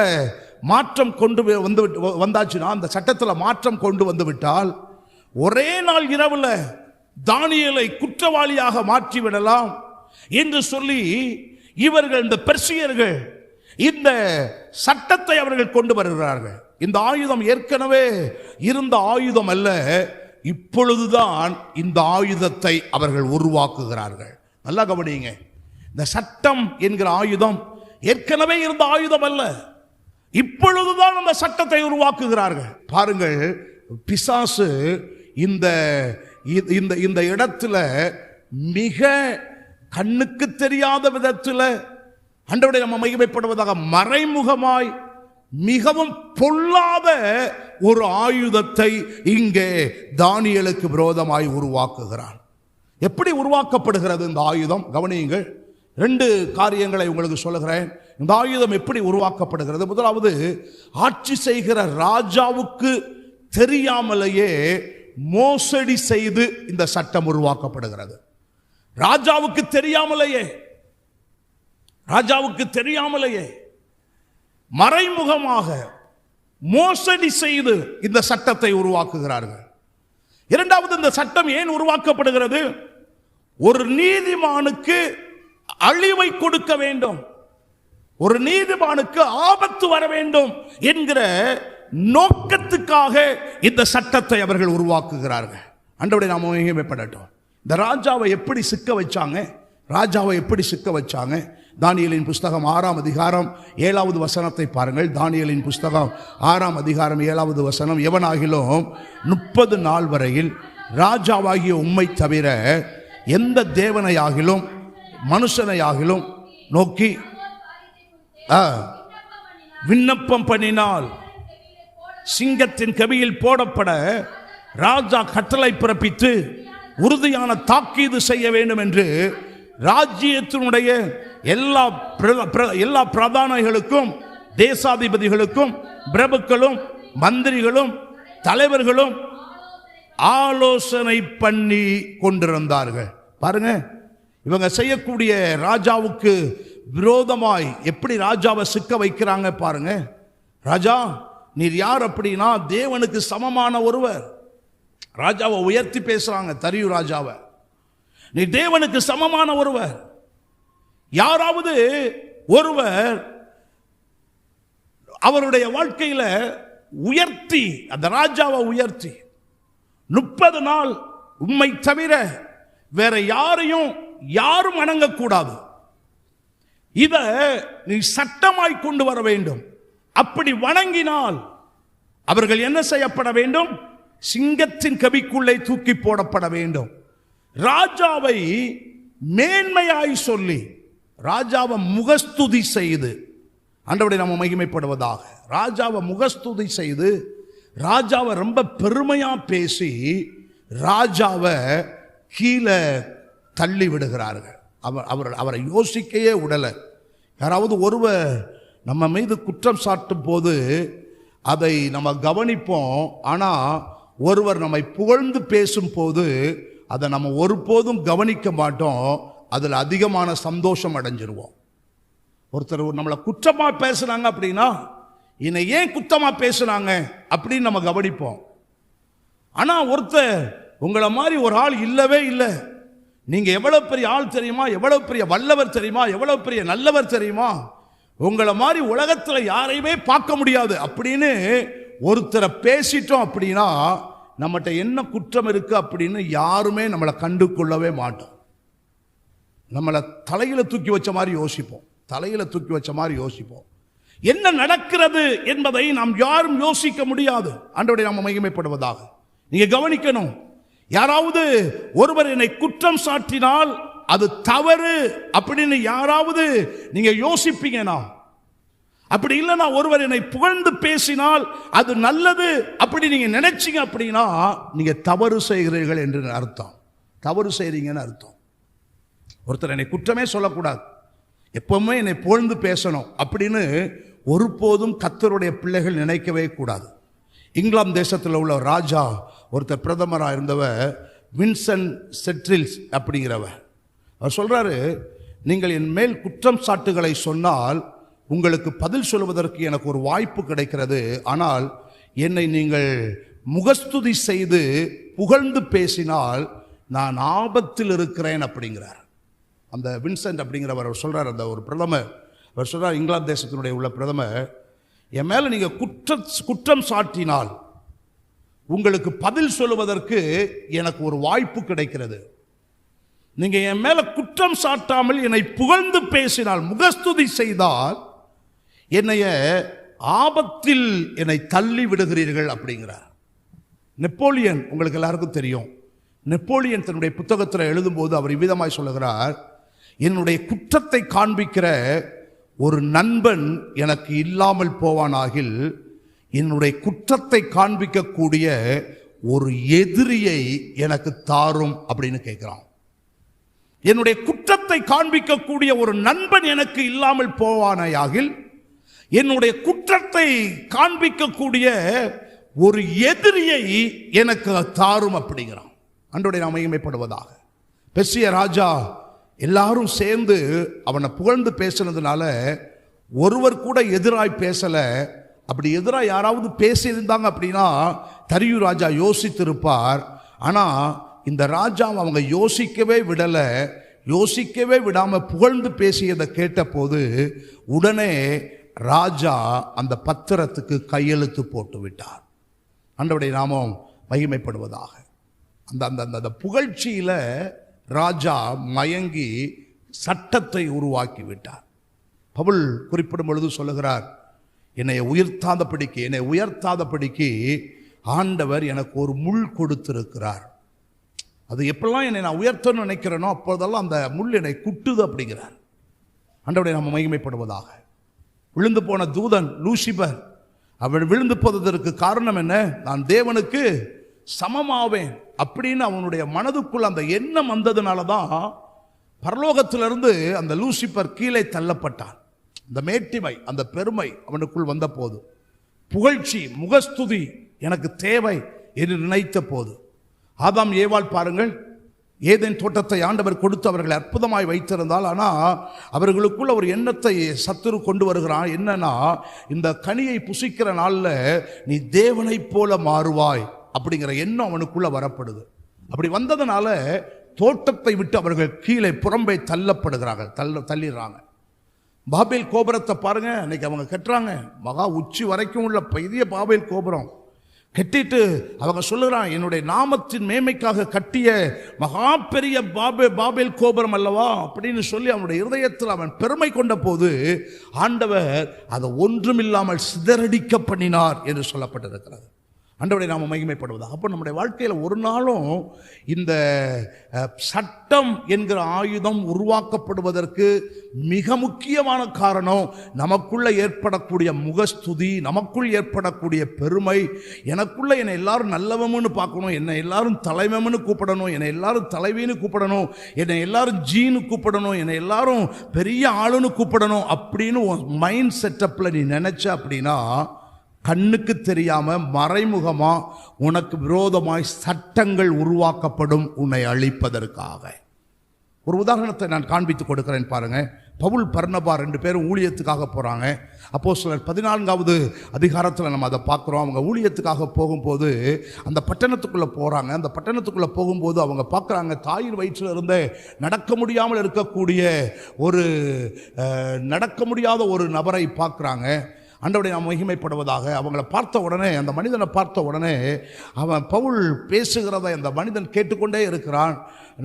மாற்றம் கொண்டு வந்தாச்சுன்னா, அந்த சட்டத்தில் மாற்றம் கொண்டு வந்து விட்டால் ஒரே நாள் இரவுல தானியேலை குற்றவாளியாக மாற்றிவிடலாம் என்று சொல்லி இவர்கள், இந்த பெர்சியர்கள், இந்த சட்டத்தை அவர்கள் கொண்டு வருகிறார்கள். இந்த ஆயுதம் ஏற்கனவே இருந்த ஆயுதம் அல்ல, இப்பொழுதுதான் இந்த ஆயுதத்தை அவர்கள் உருவாக்குகிறார்கள். நல்லா கவனிங்க, இந்த சட்டம் என்கிற ஆயுதம் ஏற்கனவே இருந்த ஆயுதம் அல்ல, இப்பொழுதுதான் அந்த சட்டத்தை உருவாக்குகிறார்கள். பாருங்கள், பிசாசு இந்த இந்த இடத்துல மிக கண்ணுக்கு தெரியாத விதத்தில், ஆண்டவருடைய நாமம் மகிமைப்படுவதாக, மறைமுகமாய் மிகவும் பொல்லாத ஒரு ஆயுதத்தை இங்கே தானியேலுக்கு விரோதமாய் உருவாக்குகிறான். எப்படி உருவாக்கப்படுகிறது இந்த ஆயுதம்? கவனியுங்கள், 2 காரியங்களை உங்களுக்கு சொல்லுகிறேன். இந்த ஆயுதம் எப்படி உருவாக்கப்படுகிறது? முதலாவது, ஆட்சி செய்கிற ராஜாவுக்கு தெரியாமலேயே மோசடி செய்து இந்த சட்டம் உருவாக்கப்படுகிறது. ராஜாவுக்கு தெரியாமலேயே மறைமுகமாக மோசடி செய்து இந்த சட்டத்தை உருவாக்குகிறார்கள். இரண்டாவது, இந்த சட்டம் ஏன் உருவாக்கப்படுகிறது? ஒரு நீதிமானுக்கு அழிவை கொடுக்க வேண்டும், ஒரு நீதிமானுக்கு ஆபத்து வர வேண்டும் என்கிற நோக்கத்துக்காக இந்த சட்டத்தை அவர்கள் உருவாக்குகிறார்கள். ஆண்டவருடைய நாமம் மகிமைப்படட்டும். இந்த ராஜாவை எப்படி சிக்க வச்சாங்க? தானியேலின் புஸ்தகம் 6ஆம் அதிகாரம் 7வது வசனத்தை பாருங்கள். தானியேலின் புஸ்தகம் 6ஆம் அதிகாரம் 7வது வசனம், எவனாகிலும் 30 நாள் வரையில் ராஜாவாகிய உம்மை தவிர எந்த தேவனையாகிலும் மனுஷனையாகிலும் நோக்கி விண்ணப்பம் பண்ணினால் சிங்கத்தின் கவியில் போடப்பட ராஜா கட்டளை பிறப்பித்து உறுதியான தாக்கீது செய்ய வேண்டும் என்று ராஜ்யத்தினுடைய எல்லா பிரதானிகளுக்கும், தேசாதிபதிகளுக்கும், பிரபுக்களும், மந்திரிகளும், தலைவர்களும் ஆலோசனை பண்ணி கொண்டிருந்தார்கள். பாருங்க, இவங்க செய்யக்கூடிய ராஜாவுக்கு விரோதமாய் எப்படி ராஜாவை சிக்க வைக்கிறாங்க பாருங்க. ராஜா, நீர் யார் அப்படின்னா தேவனுக்கு சமமான ஒருவர். ராஜாவை உயர்த்தி பேசுறாங்க, தரியு ராஜாவை, நீ தேவனுக்கு சமமான ஒருவர். யாராவது ஒருவர் அவருடைய வாழ்க்கையில உயர்த்தி, அந்த ராஜாவை உயர்த்தி 30 நாள் உம்மை தவிர வேற யாரும் வணங்கக்கூடாது, இத நீ சட்டமாய் கொண்டு வர வேண்டும். அப்படி வணங்கினால் அவர்கள் என்ன செய்யப்பட வேண்டும்? சிங்கத்தின் கவிக்குள்ளே தூக்கி போடப்பட வேண்டும். ராஜாவை மேன்மையாய் சொல்லி, ராஜாவை முகஸ்துதி செய்து, ஆண்டவருடைய நாமம் மகிமைப்படுவதாக, ராஜாவை முகஸ்துதி செய்து, ராஜாவை ரொம்ப பெருமையா பேசி ராஜாவை கீழே தள்ளி விடுகிறார்கள். அவரை யோசிக்கையே விடலை. யாராவது ஒருவர் நம்ம மீது குற்றம் சாட்டும் போது அதை நம்ம கவனிப்போம், ஆனால் ஒருவர் நம்மை புகழ்ந்து பேசும் போது அதை நம்ம ஒருபோதும் கவனிக்க மாட்டோம், அதில் அதிகமான சந்தோஷம் அடைஞ்சிருவோம். ஒருத்தர் நம்மளை குற்றமாக பேசுனாங்க அப்படின்னா, என்னை ஏன் குற்றமாக பேசுனாங்க அப்படின்னு நம்ம கவனிப்போம். ஆனால் ஒருத்தர் உங்களை மாதிரி ஒரு ஆள் இல்லவே இல்லை, நீங்கள் எவ்வளோ பெரிய ஆள் தெரியுமா, எவ்வளோ பெரிய வல்லவர் தெரியுமா, எவ்வளோ பெரிய நல்லவர் தெரியுமா, உங்களை மாதிரி உலகத்தில் யாரையுமே பார்க்க முடியாது அப்படின்னு ஒருத்தரை பேசிட்டோம் அப்படின்னா நம்மகிட்ட என்ன குற்றம் இருக்கு அப்படின்னு யாருமே நம்மளை கண்டு கொள்ளவே மாட்டோம். நம்மளை தலையில தூக்கி வச்ச மாதிரி யோசிப்போம். என்ன நடக்கிறது என்பதை நாம் யாரும் யோசிக்க முடியாது. ஆண்டவருடைய நாமம் மகிமைப்படுவதாக. நீங்க கவனிக்கணும், யாராவது ஒருவர் என்னை குற்றம் சாட்டினால் அது தவறு அப்படின்னு யாராவது நீங்க யோசிப்பீங்கன்னா, அப்படி இல்லைன்னா ஒருவர் என்னை புகழ்ந்து பேசினால் அது நல்லது அப்படி நீங்க நினைச்சீங்க அப்படின்னா நீங்க தவறு செய்கிறீர்கள் என்று அர்த்தம். தவறு செய்றீங்கன்னு அர்த்தம். ஒருத்தர் என்னை குற்றமே சொல்லக்கூடாது, எப்பவுமே என்னை புகழ்ந்து பேசணும் அப்படின்னு ஒருபோதும் கர்த்தருடைய பிள்ளைகள் நினைக்கவே கூடாது. இங்கிலாந்து தேசத்தில் உள்ள ராஜா ஒருத்தர் பிரதமராக இருந்தவர், வின்சென்ட் செட்ரில்ஸ் அப்படிங்கிறவர். அவர் சொல்றாரு, நீங்கள் என் மேல் குற்றம் சாட்டுகளை சொன்னால் உங்களுக்கு பதில் சொல்வதற்கு எனக்கு ஒரு வாய்ப்பு கிடைக்கிறது. ஆனால் என்னை நீங்கள் முகஸ்துதி செய்து புகழ்ந்து பேசினால் நான் ஆபத்தில் இருக்கிறேன் அப்படிங்கிறார். அந்த வின்சென்ட் அப்படிங்கிறவர் அவர் சொல்கிறார், அந்த ஒரு பிரதமர் அவர் சொல்கிறார், இங்கிலாந்து தேசத்தினுடைய உள்ள பிரதமர், என் மேலே நீங்கள் குற்றம் சாட்டினால் உங்களுக்கு பதில் சொல்லுவதற்கு எனக்கு ஒரு வாய்ப்பு கிடைக்கிறது. நீங்கள் என் மேலே குற்றம் சாட்டாமல் என்னை புகழ்ந்து பேசினால், முகஸ்துதி செய்தால் என்னைய ஆபத்தில் என்னை தள்ளி விடுகிறீர்கள் அப்படிங்கிறார். நெப்போலியன் உங்களுக்கு எல்லாருக்கும் தெரியும். நெப்போலியன் தன்னுடைய புத்தகத்தில் எழுதும்போது அவர் இவ்விதமாய் சொல்லுகிறார், என்னுடைய குற்றத்தை காண்பிக்கிற ஒரு நண்பன் எனக்கு இல்லாமல் போவானாகில் என்னுடைய குற்றத்தை காண்பிக்கக்கூடிய ஒரு எதிரியை எனக்கு தாரும் அப்படின்னு கேட்கிறான். என்னுடைய குற்றத்தை காண்பிக்கக்கூடிய ஒரு நண்பன் எனக்கு இல்லாமல் போவானாயாகில் என்னுடைய குற்றத்தை காண்பிக்கக்கூடிய ஒரு எதிரியை எனக்கு தாரும் அப்படிங்கிறான். அன்றைய நாம் மகிமைப்படுவதாக. பெர்சியா ராஜா எல்லாரும் சேர்ந்து அவனை புகழ்ந்து பேசுனதுனால ஒருவர் கூட எதிராய் பேசலை. அப்படி எதிராக யாராவது பேசியிருந்தாங்க அப்படின்னா தரியு ராஜா யோசித்திருப்பார். ஆனால் இந்த ராஜா அவங்க யோசிக்கவே விடலை. யோசிக்கவே விடாமல் புகழ்ந்து பேசியதை கேட்டபோது உடனே ராஜா அந்த பத்திரத்துக்கு கையெழுத்து போட்டு விட்டார். ஆண்டவருடைய நாமம் மகிமைப்படுவதாக. அந்த அந்த அந்த புகழ்ச்சியில் ராஜா மயங்கி சட்டத்தை உருவாக்கி விட்டார். பவுல் குறிப்பிடும் பொழுது சொல்லுகிறார், என்னை உயர்த்தாதபடிக்கு ஆண்டவர் எனக்கு ஒரு முள் கொடுத்திருக்கிறார். அது எப்பெல்லாம் என்னை நான் உயர்த்தணும்னு நினைக்கிறேனோ அப்போதெல்லாம் அந்த முள் என்னை குட்டுது அப்படிங்கிறார். ஆண்டவரை நம்ம மகிமைப்படுவதாக. விழுந்து போன தூதன் லூசிபர், அவன் விழுந்து போவதற்கு காரணம் என்ன? நான் தேவனுக்கு சமமாவேன் அப்படின்னு அவனுடைய மனதுக்குள் அந்த எண்ணம் வந்ததுனால தான் பரலோகத்திலிருந்து அந்த லூசிபர் கீழே தள்ளப்பட்டான். அந்த மேட்டிமை, அந்த பெருமை அவனுக்குள் வந்த போது, புகழ்ச்சி, முகஸ்துதி எனக்கு தேவை என்று நினைத்த போது, ஆதாம் ஏவாள் பாருங்கள், ஏதேன் தோட்டத்தை ஆண்டவர் கொடுத்து அவர்களை அற்புதமாய் வைத்திருந்தால், ஆனால் அவர்களுக்குள்ள ஒரு எண்ணத்தை சத்துரு கொண்டு வருகிறான். என்னன்னா, இந்த கனியை புசிக்கிற நாளில் நீ தேவனைப் போல மாறுவாய் அப்படிங்கிற எண்ணம் அவனுக்குள்ள வரப்படுது. அப்படி வந்ததுனால தோட்டத்தை விட்டு அவர்கள் கீழே புறம்பே தள்ளப்படுகிறார்கள், தள்ளிடுறாங்க. பாபேல் கோபுரத்தை பாருங்க, இன்னைக்கு அவங்க கட்டுறாங்க. மகா உச்சி வரைக்கும் உள்ள பெரிய பாபேல் கோபுரம் கட்டிட்டு அவங்க சொல்லுறான், என்னுடைய நாமத்தின் மேன்மைக்காக கட்டிய மகா பெரிய பாபேல் கோபுரம் அல்லவா அப்படின்னு சொல்லி அவனுடைய இருதயத்தில் அவன் பெருமை கொண்ட போது ஆண்டவர் அதை ஒன்றுமில்லாமல் சிதறடிக்க பண்ணினார் என்று சொல்லப்பட்டிருக்கிறது. ஆண்டவரை நாம் மகிமைப்படுவதாக. அப்போ நம்முடைய வாழ்க்கையில் ஒரு நாளும் இந்த சட்டம் என்கிற ஆயுதம் உருவாக்கப்படுவதற்கு மிக முக்கியமான காரணம் நமக்குள்ள ஏற்படக்கூடிய முகஸ்துதி, நமக்குள் ஏற்படக்கூடிய பெருமை. எனக்குள்ள என்னை எல்லாரும் நல்லவன்னு பார்க்கணும், என்னை எல்லாரும் தலைவன்னு கூப்பிடணும், என்னை எல்லாரும் தலைவின்னு கூப்பிடணும், என்னை எல்லாரும் ஜீனு கூப்பிடணும், என்னை எல்லாரும் பெரிய ஆளுன்னு கூப்பிடணும் அப்படின்னு மைண்ட் செட்டப்பில் நீ நினைச்ச அப்படின்னா கண்ணுக்கு தெரியாம மறைமுகமா உனக்கு விரோதமாய் சட்டங்கள் உருவாக்கப்படும் உன்னை அழிப்பதற்காக. ஒரு உதாரணத்தை நான் காண்பித்து கொடுக்கிறேன் பாருங்க. பவுல் பர்னபா 2 பேரும் ஊழியத்துக்காக போறாங்க. அப்போஸ்தலர் 14வது அதிகாரத்தில் நம்ம அதை பார்க்குறோம். அவங்க ஊழியத்துக்காக போகும்போது அந்த பட்டணத்துக்குள்ளே போகிறாங்க. அந்த பட்டணத்துக்குள்ளே போகும்போது அவங்க பார்க்குறாங்க, தாயின் வயிற்றில் இருந்த நடக்க முடியாமல் இருக்கக்கூடிய நடக்க முடியாத ஒரு நபரை பார்க்குறாங்க. ஆண்டவரை நாம் மகிமைப்படுவதாக. அவங்கள பார்த்த உடனே, அந்த மனிதனை பார்த்த உடனே அவன் பவுல் பேசுகிறதை அந்த மனிதன் கேட்டுக்கொண்டே இருக்கிறான்.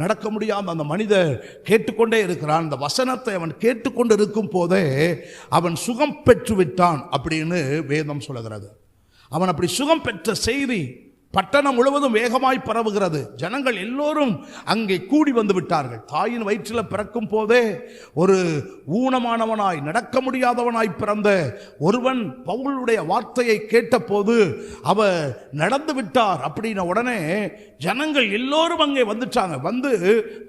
நடக்க முடியாத அந்த மனிதன் கேட்டுக்கொண்டே இருக்கிறான். அந்த வசனத்தை அவன் கேட்டுக்கொண்டு இருக்கும் போதே அவன் சுகம் பெற்று விட்டான் அப்படின்னு வேதம் சொல்லுகிறது. அவன் அப்படி சுகம் பெற்ற செய்தி பட்டணம் முழுவதும் வேகமாய் பரவுகிறது. ஜனங்கள் எல்லோரும் அங்கே கூடி வந்து விட்டார்கள். தாயின் வயிற்றில் பிறக்கும் போதே ஒரு ஊனமானவனாய், நடக்க முடியாதவனாய் பிறந்த ஒருவன் பவுலுடைய வார்த்தையை கேட்டபோது அவர் நடந்து விட்டார் அப்படின்ன உடனே ஜனங்கள் எல்லோரும் அங்கே வந்துட்டாங்க. வந்து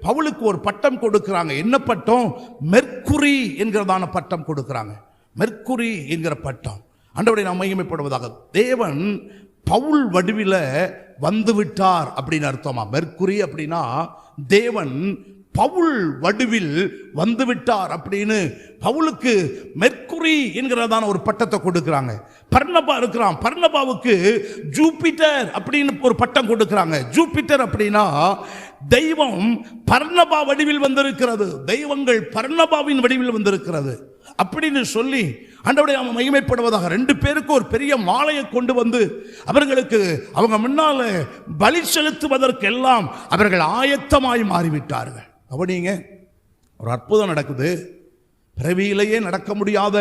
பவுலுக்கு ஒரு பட்டம் கொடுக்கிறாங்க. என்ன பட்டம்? மெர்க்குரி என்கிறதான பட்டம் கொடுக்கிறாங்க. மெர்க்குரி என்கிற பட்டம். ஆண்டவரை நாம் மகிமைப்படுவதாக. தேவன் பவுல் வடிவில் வந்து விட்டார் அப்படின்னு அர்த்தமா? மெர்க்குரி அப்படின்னா தேவன் பவுல் வடிவில் வந்துவிட்டார் அப்படின்னு பவுலுக்கு மெர்க்குரி என்கிறதான ஒரு பட்டத்தை கொடுக்கிறாங்க. பர்னபா இருக்கிறான், பர்னபாவுக்கு ஜூபிட்டர் அப்படின்னு ஒரு பட்டம் கொடுக்கிறாங்க. ஜூபிட்டர் அப்படின்னா தெய்வம் பர்னபா வடிவில் வந்திருக்கிறது, தெய்வங்கள் பர்னபாவின் வடிவில் வந்திருக்கிறது அப்படின்னு சொல்லி ஆண்டவருடைய நாமம் மகிமைப்படுவதாக. 2 பேருக்கு ஒரு பெரிய மாலையை கொண்டு வந்து அவர்களுக்கு அவங்க முன்னால பலி செலுத்துவதற்கெல்லாம் அவர்கள் ஆயத்தமாய் மாறிவிட்டார்கள். கவனிங்க, ஒரு அற்புதம் நடக்குது. பிறவியிலேயே நடக்க முடியாத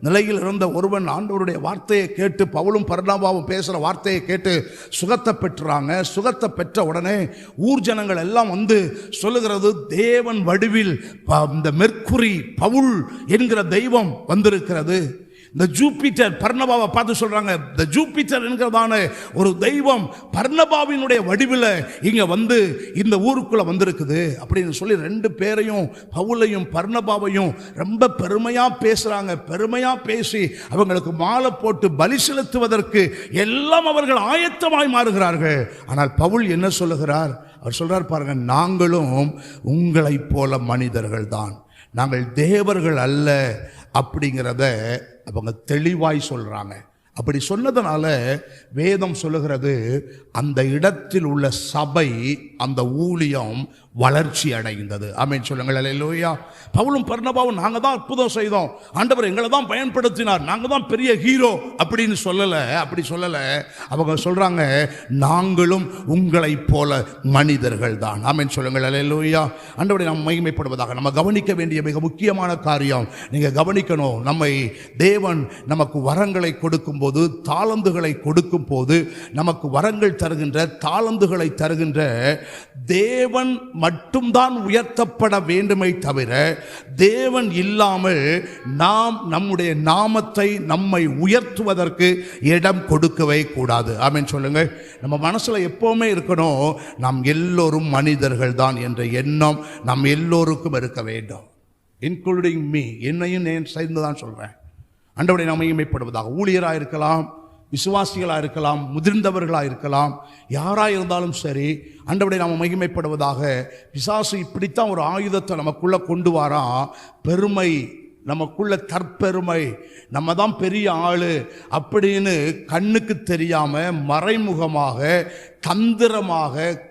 நிலையில் இருந்த ஒருவன் ஆண்டவருடைய வார்த்தையை கேட்டு, பவுலும் பர்னபாவும் பேசுகிற வார்த்தையை கேட்டு சுகத்தை பெற்றுறாங்க. சுகத்தை பெற்ற உடனே ஊர் ஜனங்கள் எல்லாம் வந்து சொல்லுகிறது, தேவன் வடிவில் இந்த மெர்க்குரி பவுல் என்கிற தெய்வம் வந்திருக்கிறது. இந்த ஜூபிட்டர் பர்னபாவை பார்த்து சொல்றாங்க, இந்த ஜூபிட்டர் என்கிறதான ஒரு தெய்வம் பர்னபாவினுடைய வடிவில் இங்க வந்து இந்த ஊருக்குள்ள வந்திருக்குது அப்படின்னு சொல்லி 2 பேரையும், பவுலையும் பர்னபாவையும் ரொம்ப பெருமையா பேசுறாங்க. பெருமையா பேசி அவங்களுக்கு மாலை போட்டு பலி செலுத்துவதற்கு எல்லாம் அவர்கள் ஆயத்தமாய் மாறுகிறார்கள். ஆனால் பவுல் என்ன சொல்லுகிறார்? அவர் சொல்றார் பாருங்க, நாங்களும் உங்களைப் போல மனிதர்கள் தான், நாங்கள் தேவர்கள் அல்ல அப்படிங்கிறத அவங்க தெளிவாய் சொல்றாங்க. அப்படி சொன்னதனால வேதம் சொல்லுகிறது, அந்த இடத்தில் உள்ள சபை, அந்த ஊழியம் வளர்ச்சி அடைந்தது. ஆமென் சொல்லுங்கள், அல்லேலூயா. பவுலும் பர்னபாவும் நாங்க தான் அற்புதம் செய்தோம், ஆண்டவர் எங்களை தான் பயன்படுத்தினார், நாங்க தான் பெரிய ஹீரோ அப்படின்னு அப்படி சொல்லல. அவங்க சொல்றாங்க, நாங்களும் உங்களை போல மனிதர்கள் தான். ஆமென் சொல்லுங்கள், அல்லேலூயா. ஆண்டவரை நாம் மகிமைப்படுவதாக. நம்ம கவனிக்க வேண்டிய மிக முக்கியமான காரியம், நீங்க கவனிக்கணும், நம்மை தேவன் நமக்கு வரங்களை கொடுக்கும் போது, தாளந்துகளை கொடுக்கும் போது, நமக்கு வரங்கள் தருகின்ற, தாளந்துகளை தருகின்ற தேவன் மட்டும்தான் உயர்த்தப்பட வேண்டுமே தவிர, தேவன் இல்லாமல் நாம் நம்முடைய நாமத்தை, நம்மை உயர்த்துவதற்கு இடம் கொடுக்கவே கூடாது. ஆமென் சொல்லுங்க. நம்ம மனசுல எப்பவுமே இருக்கணும், நாம் எல்லோரும் மனிதர்கள் தான் என்ற எண்ணம் நாம் எல்லோருக்கும் இருக்க வேண்டும். இன்க்ளூடிங் மீ, என்னையும் நான் சேர்ந்து தான் சொல்றேன். ஆண்டவரை நாம் மகிமைப்படுவதாக. ஊழியராக இருக்கலாம், விசுவாசிகளாக இருக்கலாம், முதிர்ந்தவர்களாக இருக்கலாம், யாராக இருந்தாலும் சரி, ஆண்டவரை நாம் மகிமைப்படுவதாக. பிசாசு இப்படித்தான் ஒரு ஆயுதத்தை நமக்குள்ள கொண்டு வரான். பெருமை, நமக்குள்ள தற்பெருமை, நம்ம தான் பெரிய ஆளு அப்படின்னு கண்ணுக்கு தெரியாம மறைமுகமாக தந்திரமாக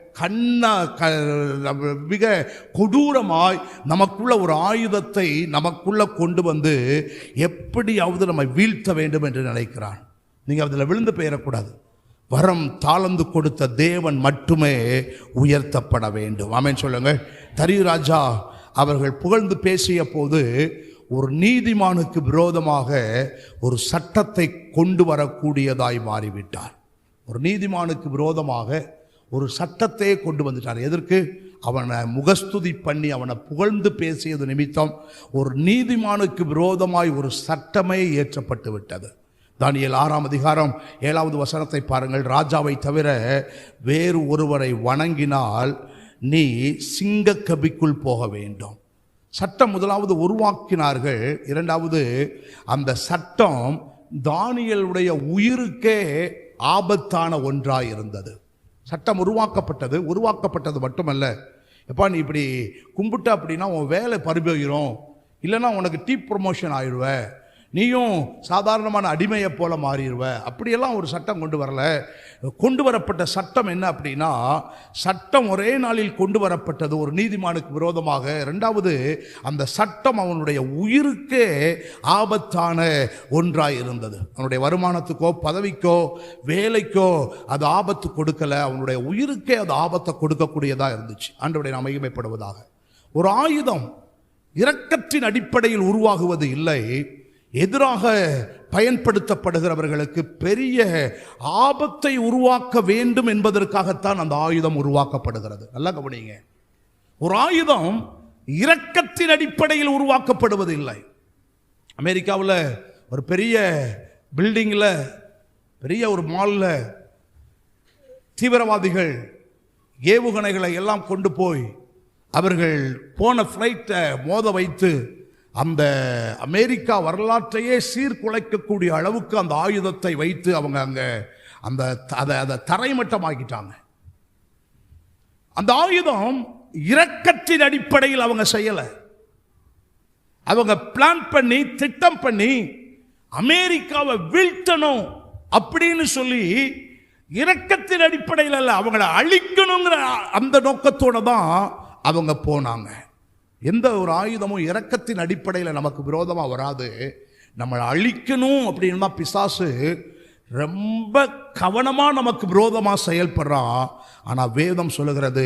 மிக கொடூரமாய் நமக்குள்ள ஒரு ஆயுதத்தை நமக்குள்ள கொண்டு வந்து எப்படியாவது நம்ம வீழ்த்த வேண்டும் என்று நினைக்கிறான். நீங்க அதில் விழுந்து பெயரக்கூடாது. வரம் தாளந்து கொடுத்த தேவன் மட்டுமே உயர்த்தப்பட வேண்டும். ஆமென் சொல்லுங்க. தரியு ராஜா அவர்கள் புகழ்ந்து பேசிய போது ஒரு நீதிமானுக்கு விரோதமாக ஒரு சட்டத்தை கொண்டு வரக்கூடியதாய் மாறிவிட்டார். ஒரு நீதிமானுக்கு விரோதமாக ஒரு சட்டத்தையே கொண்டு வந்துட்டார். எதற்கு? அவனை முகஸ்துதி பண்ணி அவனை புகழ்ந்து பேசியது நிமித்தம் ஒரு நீதிமானுக்கு விரோதமாய் ஒரு சட்டமே ஏற்றப்பட்டு விட்டது. தானியேல் 6ஆம் அதிகாரம் 7வது வசனத்தை பாருங்கள். ராஜாவை தவிர வேறு ஒருவரை வணங்கினால் நீ சிங்கக்கபிக்குள் போக வேண்டும். சட்டம் முதலாவது உருவாக்கினார்கள். இரண்டாவது, அந்த சட்டம் தானியேலுடைய உயிருக்கே ஆபத்தான ஒன்றாய் இருந்தது. சட்டம் உருவாக்கப்பட்டது மட்டுமல்ல, எப்பா நீ இப்படி கும்பிட்ட அப்படின்னா உன் வேலை பறிபோயிரும், இல்லைன்னா உனக்கு டீப் ப்ரொமோஷன் ஆயிடுவ, நீயும் சாதாரணமான அடிமையை போல மாறிடுவ, அப்படியெல்லாம் ஒரு சட்டம் கொண்டு வரல. கொண்டு வரப்பட்ட சட்டம் என்ன அப்படின்னா, சட்டம் ஒரே நாளில் கொண்டு வரப்பட்டது ஒரு நீதிமானுக்கு விரோதமாக. இரண்டாவது, அந்த சட்டம் அவனுடைய உயிருக்கே ஆபத்தான ஒன்றாய் இருந்தது. அவனுடைய வருமானத்துக்கோ பதவிக்கோ வேலைக்கோ அது ஆபத்து கொடுக்கல, அவனுடைய உயிருக்கே அது ஆபத்தை கொடுக்கக்கூடியதாக இருந்துச்சு. ஆண்டவருடைய நாம் மகிமைப்படுவதாக. ஒரு ஆயுதம் இரக்கத்தின் அடிப்படையில் உருவாகுவது இல்லை, எதிராக பயன்படுத்தப்படுகிறவர்களுக்கு பெரிய ஆபத்தை உருவாக்க வேண்டும் என்பதற்காகத்தான் அந்த ஆயுதம் உருவாக்கப்படுகிறது. நல்லா கவனிங்க. ஒரு ஆயுதம் இரக்கத்தின் அடிப்படையில் உருவாக்கப்படுவது இல்லை. அமெரிக்காவில் ஒரு பெரிய பில்டிங்கில், பெரிய ஒரு மாலில் தீவிரவாதிகள் ஏவுகணைகளை எல்லாம் கொண்டு போய் அவர்கள் போன ஃப்ளைட்டை மோத வைத்து அந்த அமெரிக்கா வரலாற்றையே சீர்குலைக்கக்கூடிய அளவுக்கு அந்த ஆயுதத்தை வைத்து அவங்க அங்கே அதை தரைமட்டமாக்கிட்டாங்க. அந்த ஆயுதம் இரக்கத்தின் அடிப்படையில் அவங்க செய்யல. அவங்க பிளான் பண்ணி திட்டம் பண்ணி அமெரிக்காவை வீழ்த்தணும் அப்படின்னு சொல்லி இரக்கத்தின் அடிப்படையில் அல்ல, அவங்களை அழிக்கணுங்கிற அந்த நோக்கத்தோட தான் அவங்க போனாங்க. எந்த ஒரு ஆயுதமும் இரக்கத்தின் அடிப்படையில் நமக்கு விரோதமாக வராது. நம்மளை அழிக்கணும் அப்படின்னு தான் பிசாசு ரொம்ப கவனமாக நமக்கு விரோதமாக செயல்படுறான். ஆனால் வேதம் சொல்லுகிறது,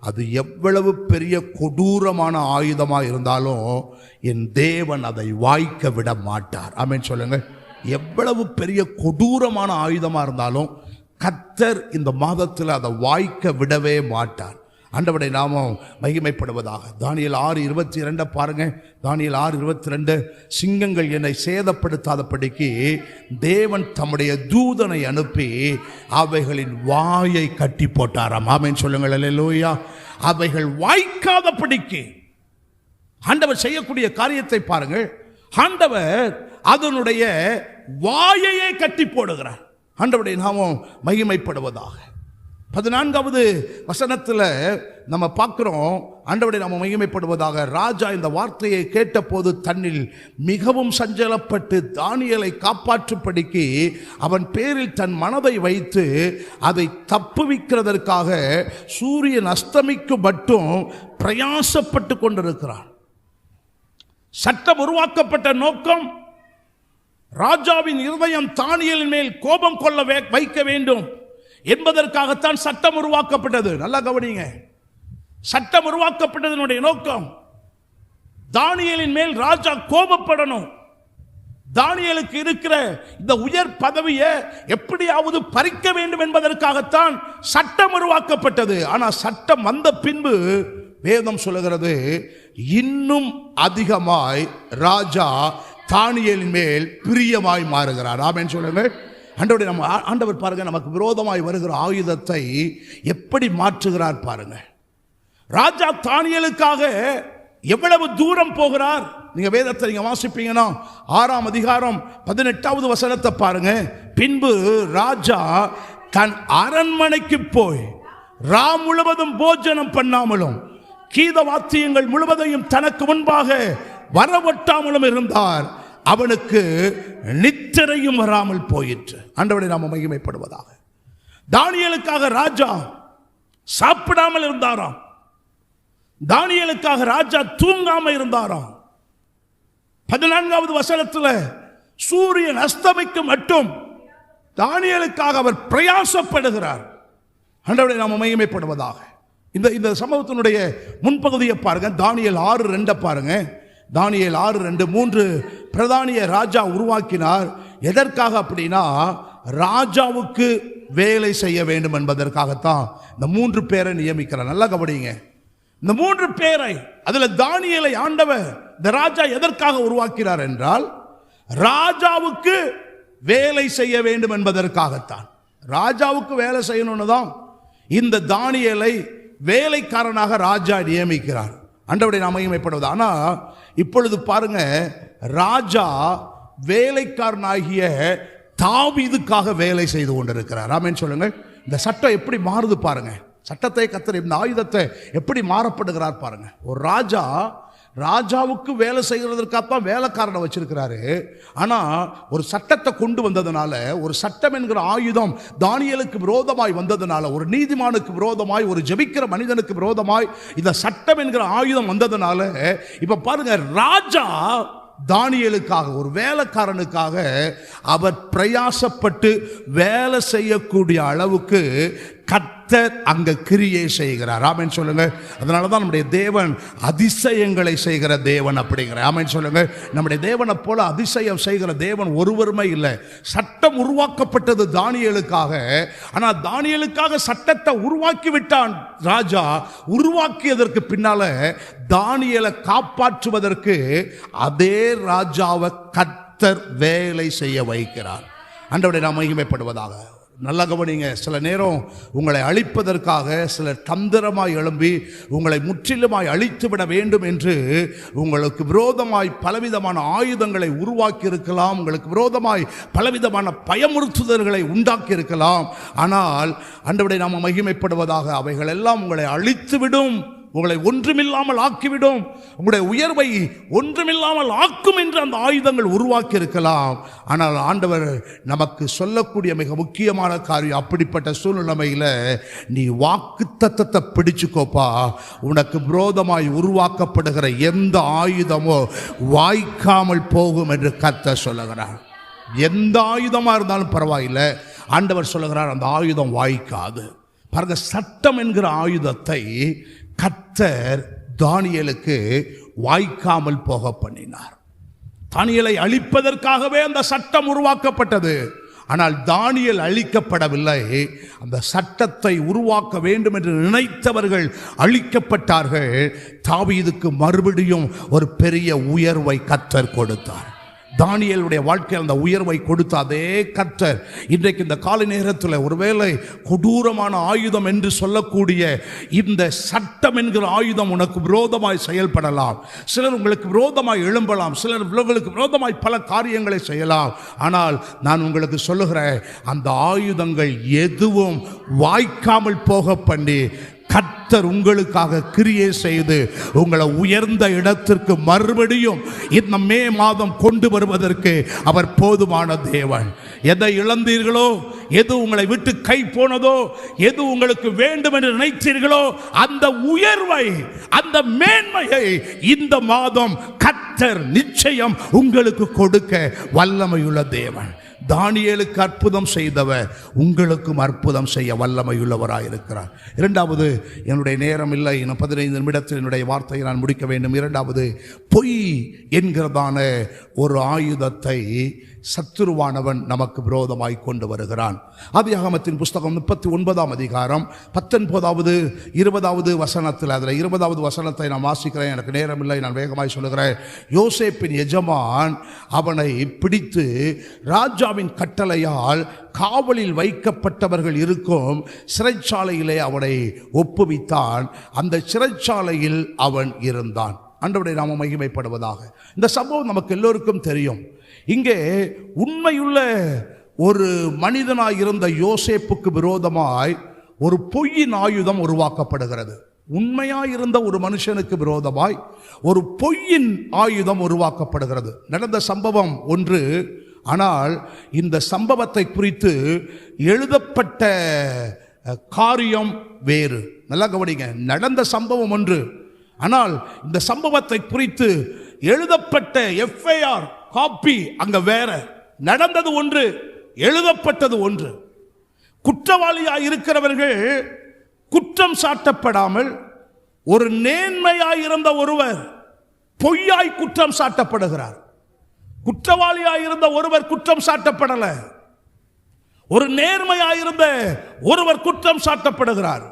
அது எவ்வளவு பெரிய கொடூரமான ஆயுதமாக இருந்தாலும் என் தேவன் அதை வாய்க்க விட மாட்டார். ஆமென் சொல்லுங்க. எவ்வளவு பெரிய கொடூரமான ஆயுதமாக இருந்தாலும் கர்த்தர் இந்த மாதத்தில் அதை வாய்க்க விடவே மாட்டார். ஆண்டவருடைய நாமம் மகிமைப்படுவதாக. தானியேல் 6:22 பாருங்க. தானியேல் 6:22, சிங்கங்கள் என்னை சேதப்படுத்தாதபடிக்கு தேவன் தம்முடைய தூதனை அனுப்பி அவைகளின் வாயை கட்டி போட்டாராம். ஆமென் சொல்லுங்கள். அல்லேலூயா. அவைகள் வாய்க்காதபடிக்கு ஆண்டவர் செய்யக்கூடிய காரியத்தை பாருங்கள். ஆண்டவர் அதனுடைய வாயையே கட்டி போடுகிறார். ஆண்டவருடைய நாமம் மகிமைப்படுவதாக. 14வது வசனத்தில் நம்ம பார்க்கிறோம், ஆண்டவருடைய நாமம் மகிமைப்படுவதாக. ராஜா இந்த வார்த்தையை கேட்டபோது தன்னில் மிகவும் சஞ்சலப்பட்டு தானியேலை காப்பாற்றும்படிக்கு அவன் பேரில் தன் மனதை வைத்து அதை தப்புவிக்கிறதற்காக சூரியன் அஸ்தமிக்கும் மட்டும் பிரயாசப்பட்டு கொண்டிருக்கிறான். சட்டம் உருவாக்கப்பட்ட நோக்கம், ராஜாவின் இருதயம் தானியேலின் மேல் கோபம் கொள்ள வைக்க வேண்டும் என்பதற்காகத்தான் சட்டம் உருவாக்கப்பட்டது. நல்லா கவனிங்க. சட்டம் உருவாக்கப்பட்டதனுடைய நோக்கம் தானியேலின் மேல் ராஜா கோபப்படணும். தானியேலுக்கு இருக்கிற இந்த உயர் பதவியை எப்படியாவது பறிக்க வேண்டும் என்பதற்காகத்தான் சட்டம் உருவாக்கப்பட்டது. ஆனால் சட்டம் வந்த பின்பு வேதம் சொல்லுகிறது, இன்னும் அதிகமாய் ராஜா தானியேலின் மேல் பிரியமாய் மாறுகிறார். ஆமென் சொல்லுங்க. ஆண்டவருடைய நம்ம ஆண்டவர் பாருங்க, நமக்கு விரோதமாய் வருகிற ஆயுதத்தை எப்படி மாற்றுகிறார் பாருங்க. ராஜா தானியேலுக்காக எவ்வளவு தூரம் போகிறார். நீங்க வேதத்தை நீங்க வாசிப்பீங்கன்னா 6ஆம் அதிகாரம் 18வது வசனத்தை பாருங்க. பின்பு ராஜா தன் அரண்மனைக்கு போய் முழுவதும் போஜனம் பண்ணாமலும் கீத வாத்தியங்கள் முழுவதையும் தனக்கு முன்பாக வரவட்டாமலும் இருந்தார். அவனுக்கு நித்திரையும் வராமல் போயிற்று. ஆண்டவருடைய நாமம் மகிமைப்படுவதாக. தானியேலுக்காக ராஜா சாப்பிடாமல் இருந்தாராம். தானியேலுக்காக ராஜா தூங்காம இருந்தாராம். 14வது வசனத்தில் சூரியன் அஸ்தமிக்கு மட்டும் தானியேலுக்காக அவர் பிரயாசப்படுகிறார். ஆண்டவருடைய நாமம் மகிமைப்படுவதாக. இந்த சம்பவத்தினுடைய முன்பகுதியை பாருங்க. தானியேல் 6:2 பாருங்க. தானியேல் 6:2, 3 பிரதானிய ராஜா உருவாக்கினார். எதற்காக அப்படின்னா, ராஜாவுக்கு வேலை செய்ய வேண்டும் என்பதற்காகத்தான் இந்த 3 பேரை நியமிக்கிறார். நல்லா கவனிங்க. இந்த 3 பேரை, அதுல தானியேலை ஆண்டவர் இந்த ராஜா எதற்காக உருவாக்கிறார் என்றால், ராஜாவுக்கு வேலை செய்ய வேண்டும் என்பதற்காகத்தான். ராஜாவுக்கு வேலை செய்யணும்னு தான் இந்த தானியேலை வேலைக்காரனாக ராஜா நியமிக்கிறார். ஆண்டவருடைய நாமம் மகிமைப்படுவது. ஆனா இப்பொழுது பாருங்க, ராஜா வேலைக்காரனாகிய தாவீதுக்காக வேலை செய்து கொண்டிருக்கிறார். ஆமென் சொல்லுங்க. இந்த சட்டம் எப்படி மாறுது பாருங்க. சட்டத்தை கர்த்தர் இந்த ஆயுதத்தை எப்படி மாறப்படுகிறார் பாருங்க. ஒரு ராஜாவுக்கு வேலை செய்கிறதற்காகத்தான் வேலைக்காரனை வச்சிருக்கிறாரு. ஆனா ஒரு சட்டத்தை கொண்டு வந்ததுனால, ஒரு சட்டம் என்கிற ஆயுதம் தானியேலுக்கு விரோதமாய் வந்ததுனால, ஒரு நீதிமானுக்கு விரோதமாய், ஒரு ஜெபிக்கிற மனிதனுக்கு விரோதமாய் இந்த சட்டம் என்கிற ஆயுதம் வந்ததுனால, இப்ப பாருங்க, ராஜா தானியேலுக்காக, ஒரு வேலைக்காரனுக்காக அவர் பிரயாசப்பட்டு வேலை செய்யக்கூடிய அளவுக்கு கர்த்தர் அங்க கிரியை செய்கிறார். ஆமென் சொல்லுங்க. அதனாலதான் நம்முடைய தேவன் அதிசயங்களை செய்கிற தேவன் அப்படிங்கிற. ஆமென் சொல்லுங்க. நம்முடைய தேவனை போல அதிசயம் செய்கிற தேவன் ஒருவருமே இல்லை. சட்டம் உருவாக்கப்பட்டது தானியேலுக்காக. ஆனா தானியேலுக்காக சட்டத்தை உருவாக்கி விட்டான் ராஜா. உருவாக்கியதற்கு பின்னால தானியேலை காப்பாற்றுவதற்கு அதே ராஜாவை கர்த்தர் வேலை செய்ய வைக்கிறார். ஆண்டவருடைய நாமம் மகிமைப்படுவதாக. நல்லா கவனிங்க. சில நேரம் உங்களை அழிப்பதற்காக சிலர் தந்திரமாய் எழும்பி உங்களை முற்றிலுமாய் அழித்து விட வேண்டும் என்று உங்களுக்கு விரோதமாய் பலவிதமான ஆயுதங்களை உருவாக்கி இருக்கலாம். உங்களுக்கு விரோதமாய் பலவிதமான பயமுறுத்துதல்களை உண்டாக்கி இருக்கலாம். ஆனால் ஆண்டவருடைய நாமம் மகிமைப்படுவதாக, அவைகள் எல்லாம் உங்களை அழித்துவிடும். உங்களை ஒன்றுமில்லாமல் ஆக்கிவிடும், உங்களுடைய உயர்வை ஒன்றுமில்லாமல் ஆக்கும் என்று அந்த ஆயுதங்கள் உருவாக்கி இருக்கலாம். ஆனால் ஆண்டவர் நமக்கு சொல்லக்கூடிய மிக முக்கியமான காரியம், அப்படிப்பட்ட சூழ்நிலைமையில் நீ வாக்குத்தத்தத்தை பிடிச்சுக்கோப்பா. உனக்கு விரோதமாய் உருவாக்கப்படுகிற எந்த ஆயுதமோ வாய்க்காமல் போகும் என்று கர்த்தர் சொல்லுகிறார். எந்த ஆயுதமா இருந்தாலும் பரவாயில்லை, ஆண்டவர் சொல்லுகிறார் அந்த ஆயுதம் வாய்க்காது. பாருங்க, சட்டம் என்கிற ஆயுதத்தை கர்த்தர் தானியேலுக்கு வாய்க்காமல் போக பண்ணினார். தானியேலை அழிப்பதற்காகவே அந்த சட்டம் உருவாக்கப்பட்டது. ஆனால் தானியேல் அழிக்கப்படவில்லை. அந்த சட்டத்தை உருவாக்க வேண்டும் என்று நினைத்தவர்கள் அழிக்கப்பட்டார்கள். தாவீதுக்கு மறுபடியும் ஒரு பெரிய உயர்வை கர்த்தர் கொடுத்தார். தானியேலுடைய வாழ்க்கையில் அந்த உயர்வை கொடுத்த அதே கர்த்தர் இன்றைக்கு இந்த காலை நேரத்தில் ஒருவேளை கொடூரமான ஆயுதம் என்று சொல்லக்கூடிய இந்த சட்டம் என்கிற ஆயுதம் உனக்கு விரோதமாய் செயல்படலாம். சிலர் உங்களுக்கு விரோதமாய் எழும்பலாம், சிலர் உங்களுக்கு விரோதமாய் பல காரியங்களை செய்யலாம். ஆனால் நான் உங்களுக்கு சொல்லுகிறேன், அந்த ஆயுதங்கள் எதுவும் வாய்க்காமல் போக பண்ணி கர்த்தர் உங்களுக்காக கிரியை செய்து உங்களை உயர்ந்த இடத்திற்கு மறுபடியும் இந்த மே மாதம் கொண்டு வருவதற்கு அவர் போதுமான தேவன். எதை இழந்தீர்களோ, எது உங்களை விட்டு கை போனதோ, எது உங்களுக்கு வேண்டும் என்று நினைத்தீர்களோ, அந்த உயர்வை, அந்த மேன்மையை இந்த மாதம் கர்த்தர் நிச்சயம் உங்களுக்கு கொடுக்க வல்லமையுள்ள தேவன். தானியேலுக்கு அற்புதம் செய்தவர் உங்களுக்கும் அற்புதம் செய்ய வல்லமையுள்ளவராயிருக்கிறார். இரண்டாவது, என்னுடைய நேரம் இல்லை, இன்னும் 15 நிமிடத்தில் என்னுடைய வார்த்தையை நான் முடிக்க வேண்டும். இரண்டாவது, பொய் என்கிறதான ஒரு ஆயுதத்தை சத்துருவானவன் நமக்கு விரோதமாய் கொண்டு வருகிறான். ஆதியாகமத்தின் புஸ்தகம் 39ஆம் அதிகாரம் 19வது 20வது வசனத்தில், அதில் 20வது வசனத்தை நான் வாசிக்கிறேன். எனக்கு நேரம் இல்லை, நான் வேகமாய் சொல்லுகிறேன். யோசேப்பின் எஜமான் அவனை பிடித்து ராஜாவின் கட்டளையால் காவலில் வைக்கப்பட்டவர்கள் இருக்கும் சிறைச்சாலையிலே அவனை ஒப்புவித்தான். அந்த சிறைச்சாலையில் அவன் இருந்தான். ஆண்டவருடைய நாமம் மகிமைப்படுவதாக. இந்த சம்பவம் நமக்கு எல்லோருக்கும் தெரியும். இங்கே உண்மையுள்ள ஒரு மனிதனாய் இருந்த யோசேப்புக்கு விரோதமாய் ஒரு பொய்யின் ஆயுதம் உருவாக்கப்படுகிறது. உண்மையாய் இருந்த ஒரு மனுஷனுக்கு விரோதமாய் ஒரு பொய்யின் ஆயுதம் உருவாக்கப்படுகிறது. நடந்த சம்பவம் ஒன்று, ஆனால் இந்த சம்பவத்தை குறித்து எழுதப்பட்ட காரியம் வேறு. நல்லா கவனிங்க, நடந்த சம்பவம் ஒன்று, ஆனால் இந்த சம்பவத்தை குறித்து எழுதப்பட்ட எஃப்ஐஆர் காப்பி அங்க வேற. நடந்தது ஒன்று, எழுதப்பட்டது ஒன்று. குற்றவாளியாய் இருக்கிறவர்கள் குற்றம் சாட்டப்படாமல் ஒரு நேர்மையாய் இருந்த ஒருவர் பொய்யாய் குற்றம் சாட்டப்படுகிறார். குற்றவாளியாய் இருந்த ஒருவர் குற்றம் சாட்டப்படல, ஒரு நேர்மையாயிருந்த ஒருவர் குற்றம் சாட்டப்படுகிறார்.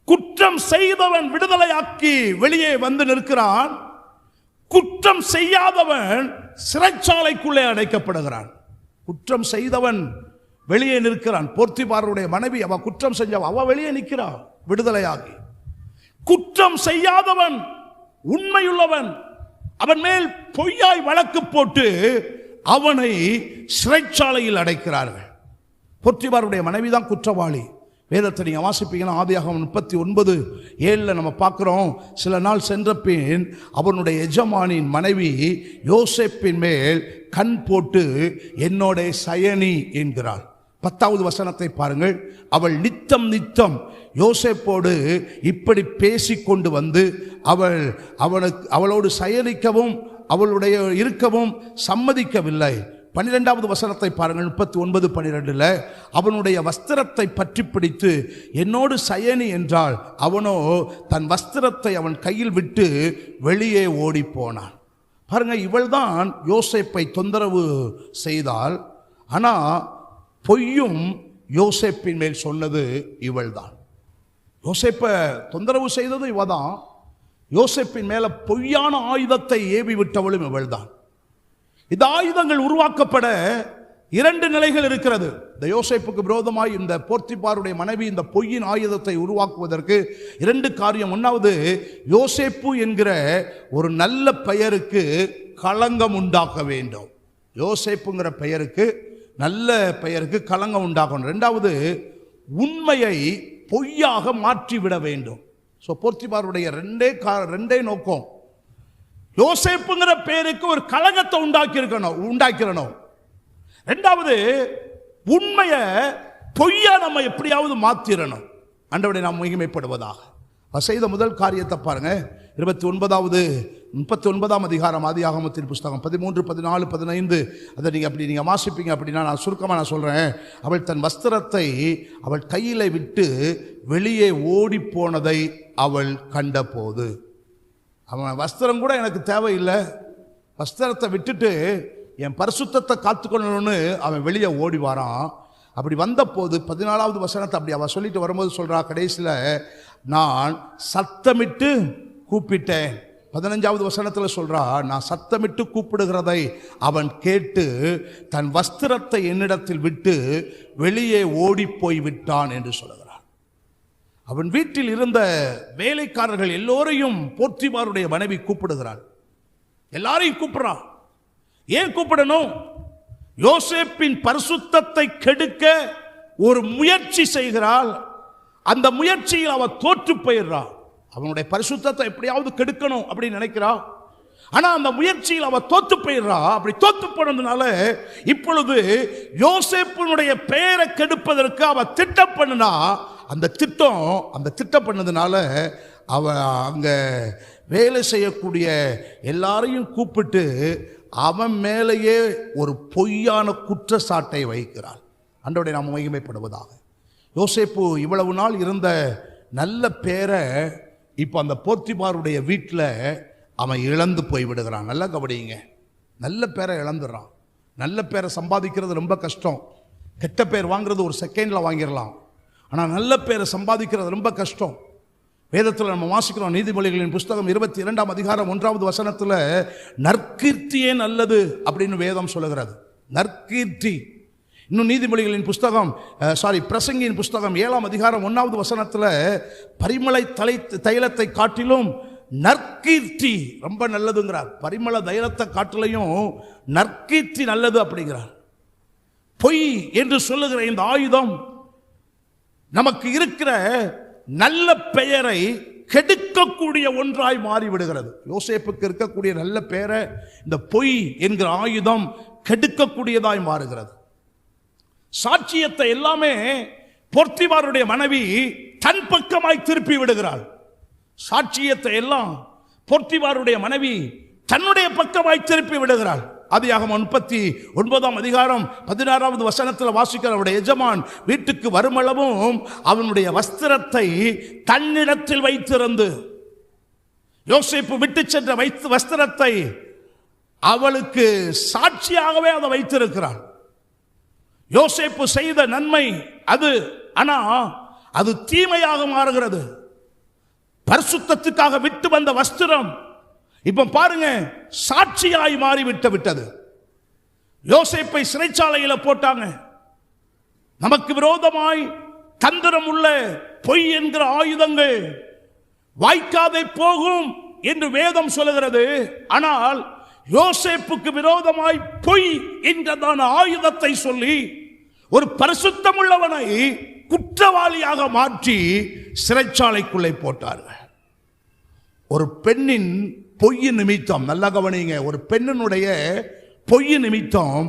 குற்றம் செய்தவன் விடுதலையாக்கி வெளியே வந்து நிற்கிறான். குற்றம் செய்யாதவன் சிறைச்சாலைக்குள்ளே அடைக்கப்படுகிறான். குற்றம் செய்தவன் வெளியே நிற்கிறான். போர்த்திபாருடைய மனைவி, அவ குற்றம் செஞ்சவ, அவ வெளியே நிற்கிறான் விடுதலையாகி. குற்றம் செய்யாதவன், உண்மையுள்ளவன், அவன் மேல் பொய்யாய் வழக்கு போட்டு அவனை சிறைச்சாலையில் அடைக்கிறார்கள். போர்த்திபாருடைய மனைவி தான் குற்றவாளி. வேதத்தை நீங்கள் வாசிப்பீங்கன்னா ஆதியாகமம் 39:7 நம்ம பார்க்குறோம். சில நாள் சென்ற பின் அவனுடைய எஜமானின் மனைவி யோசேப்பின் மேல் கண் போட்டு என்னோட சயனி என்கிறாள். 10வது வசனத்தை பாருங்கள். அவள் நித்தம் நித்தம் யோசேப்போடு இப்படி பேசிக்கொண்டு வந்து அவளோடு சயனிக்கவும் அவளுடைய இருக்கவும் சம்மதிக்கவில்லை. 12வது வசனத்தை பாருங்கள். 39:12 அவனுடைய வஸ்திரத்தை பற்றி பிடித்து என்னோடு சயனி என்றால் அவனோ தன் வஸ்திரத்தை அவன் கையில் விட்டு வெளியே ஓடி போனான். பாருங்க, இவள்தான் யோசேப்பை தொந்தரவு செய்தாள். ஆனால் பொய்யும் யோசேப்பின் மேல் சொன்னது இவள்தான். யோசேப்பை தொந்தரவு செய்தது இவதான். யோசேப்பின் மேல பொய்யான ஆயுதத்தை ஏவி விட்டவளும் இவள்தான். இந்த ஆயுதங்கள் உருவாக்கப்பட 2 நிலைகள் இருக்கிறது. இந்த யோசேப்புக்கு விரோதமாய் இந்த போர்த்திபாருடைய மனைவி இந்த பொய்யின் ஆயுதத்தை உருவாக்குவதற்கு 2 காரியம். ஒன்றாவது, யோசேப்பு என்கிற ஒரு நல்ல பெயருக்கு களங்கம் உண்டாக்க வேண்டும். யோசேப்புங்கிற பெயருக்கு, நல்ல பெயருக்கு களங்கம் உண்டாக்கணும். 2வது, உண்மையை பொய்யாக மாற்றிவிட வேண்டும். ஸோ போர்த்திபாருடைய ரெண்டே நோக்கம், யோசேப்புங்கிற பேருக்கு ஒரு கலங்கத்தை உண்டாக்கிடணும். ரெண்டாவது, உண்மையை பொய்யா நம்ம எப்படியாவது மாத்திரணும். ஆண்டவரை நாம் மகிமைப்படுவதாக. செய்த முதல் காரியத்தை பாருங்க. 39ஆம் அதிகாரம் ஆதியாகமத்தின் புஸ்தகம் 13, 14, 15 அதை நீங்கள் வாசிப்பீங்க அப்படின்னா, நான் சுருக்கமாக சொல்கிறேன். அவள் தன் வஸ்திரத்தை அவள் கையில் விட்டு வெளியே ஓடி போனதை அவள் கண்டபோது, அவன் வஸ்திரம் கூட எனக்கு தேவையில்லை, வஸ்திரத்தை விட்டுட்டு என் பரிசுத்தத்தை காத்துக்கொள்ளணும்னு அவன் வெளியே ஓடி வரான். அப்படி வந்தபோது 14வது வசனத்தை அப்படி அவள் சொல்லிட்டு வரும்போது சொல்கிறா, கடைசியில் நான் சத்தமிட்டு கூப்பிட்டேன். 15வது வசனத்தில் சொல்றா, நான் சத்தமிட்டு கூப்பிடுகிறதை அவன் கேட்டு தன் வஸ்திரத்தை என்னிடத்தில் விட்டு வெளியே ஓடி போய் விட்டான் என்று சொல்கிறார். அவன் வீட்டில் இருந்த வேலைக்காரர்கள் எல்லோரையும் போர்த்திபாருடைய மனைவி கூப்பிடுகிறாள். எல்லாரையும் கூப்பிடுறான். ஏன் கூப்பிடணும்? யோசேப்பின் பரிசுத்தத்தை கெடுக்க ஒரு முயற்சி செய்கிறாள். அந்த முயற்சியில் அவன் தோற்று போயிடுறான். அவனுடைய பரிசுத்தத்தை எப்படியாவது கெடுக்கணும் அப்படின்னு நினைக்கிறா. ஆனா அந்த முயற்சியில் அவ தோத்து போயிடுறா. அப்படி தோத்து போனதுனால இப்பொழுது யோசேப்பினுடைய பெயரை கெடுப்பதற்கு அவ திட்டம் பண்ணினா. அந்த திட்டம் பண்ணதுனால அவ அங்க வேலை செய்யக்கூடிய எல்லாரையும் கூப்பிட்டு அவன் மேலேயே ஒரு பொய்யான குற்றச்சாட்டை வைக்கிறாள். ஆண்டவரை நாம் மகிமைப்படுவதாக. யோசேப்பு இவ்வளவு நாள் இருந்த நல்ல பேரை இப்போ அந்த போர்த்திபாருடைய வீட்டில் அவன் இழந்து போய் விடுகிறான். நல்லா கவனிங்க, நல்ல பேரை இழந்துடுறான். நல்ல பேரை சம்பாதிக்கிறது ரொம்ப கஷ்டம். கெட்ட பேர் வாங்குறது ஒரு செகண்டில் வாங்கிடலாம். ஆனால் நல்ல பேரை சம்பாதிக்கிறது ரொம்ப கஷ்டம். வேதத்தில் நம்ம வாசிக்கிறோம், நீதிமொழிகளின் புஸ்தகம் 22ஆம் அதிகாரம் 1வது வசனத்தில் நற்கீர்த்தியே நல்லது அப்படின்னு வேதம் சொல்லுகிறது. நற்கீர்த்தி. இன்னும் நீதிமொழிகளின் புஸ்தகம் பிரசங்கியின் புஸ்தகம் 7ஆம் அதிகாரம் 1வது வசனத்தில் பரிமள தைலத்தை காட்டிலும் நற்கீர்த்தி ரொம்ப நல்லதுங்கிறார். பரிமள தைலத்தை காட்டிலையும் நற்கீர்த்தி நல்லது அப்படிங்கிறார். பொய் என்று சொல்லுகிற இந்த ஆயுதம் நமக்கு இருக்கிற நல்ல பெயரை கெடுக்கக்கூடிய ஒன்றாய் மாறிவிடுகிறது. யோசேப்புக்கு இருக்கக்கூடிய நல்ல பெயரை இந்த பொய் என்கிற ஆயுதம் கெடுக்கக்கூடியதாய் மாறுகிறது. சாட்சியத்தை எல்லாமே போர்த்திபாருடைய மனைவி தன் பக்கமாய் திருப்பி விடுகிறாள். சாட்சியத்தை எல்லாம் போர்த்திபாருடைய மனைவி தன்னுடைய பக்கமாய் திருப்பி விடுகிறாள். ஆதியாகமம் 39ஆம் அதிகாரம் 16வது வசனத்தில் வாசிக்கிற அவருடைய எஜமான் வீட்டுக்கு வருமளவும் அவனுடைய வஸ்திரத்தை தன்னிடத்தில் வைத்திருந்து, யோசேப்பு விட்டு சென்ற வஸ்திரத்தை அவளுக்கு சாட்சியாகவே அதை வைத்திருக்கிறாள். யோசேப்பு செய்த நன்மை அது, ஆனா அது தீமையாக மாறுகிறது. பரிசுத்தத்துக்காக விட்டு வந்த வஸ்திரம் இப்ப பாருங்க சாட்சியாய் மாறி விட்டது. யோசேப்பை சிறைச்சாலையில போட்டாங்க. நமக்கு விரோதமாய் தந்திரம் உள்ள பொய் என்கிற ஆயுதங்கள் வாய்க்காதே போகும் என்று வேதம் சொல்லுகிறது. ஆனால் யோசேப்புக்கு விரோதமாய் பொய் என்கிறதான ஆயுதத்தை சொல்லி ஒரு பரிசுத்தம் உள்ளவனை குற்றவாளியாக மாற்றி சிறைச்சாலைக்குள்ளே போட்டார்கள். ஒரு பெண்ணின் பொய் நிமித்தம், நல்லா கவனிங்க, ஒரு பெண்ணினுடைய பொய் நிமித்தம்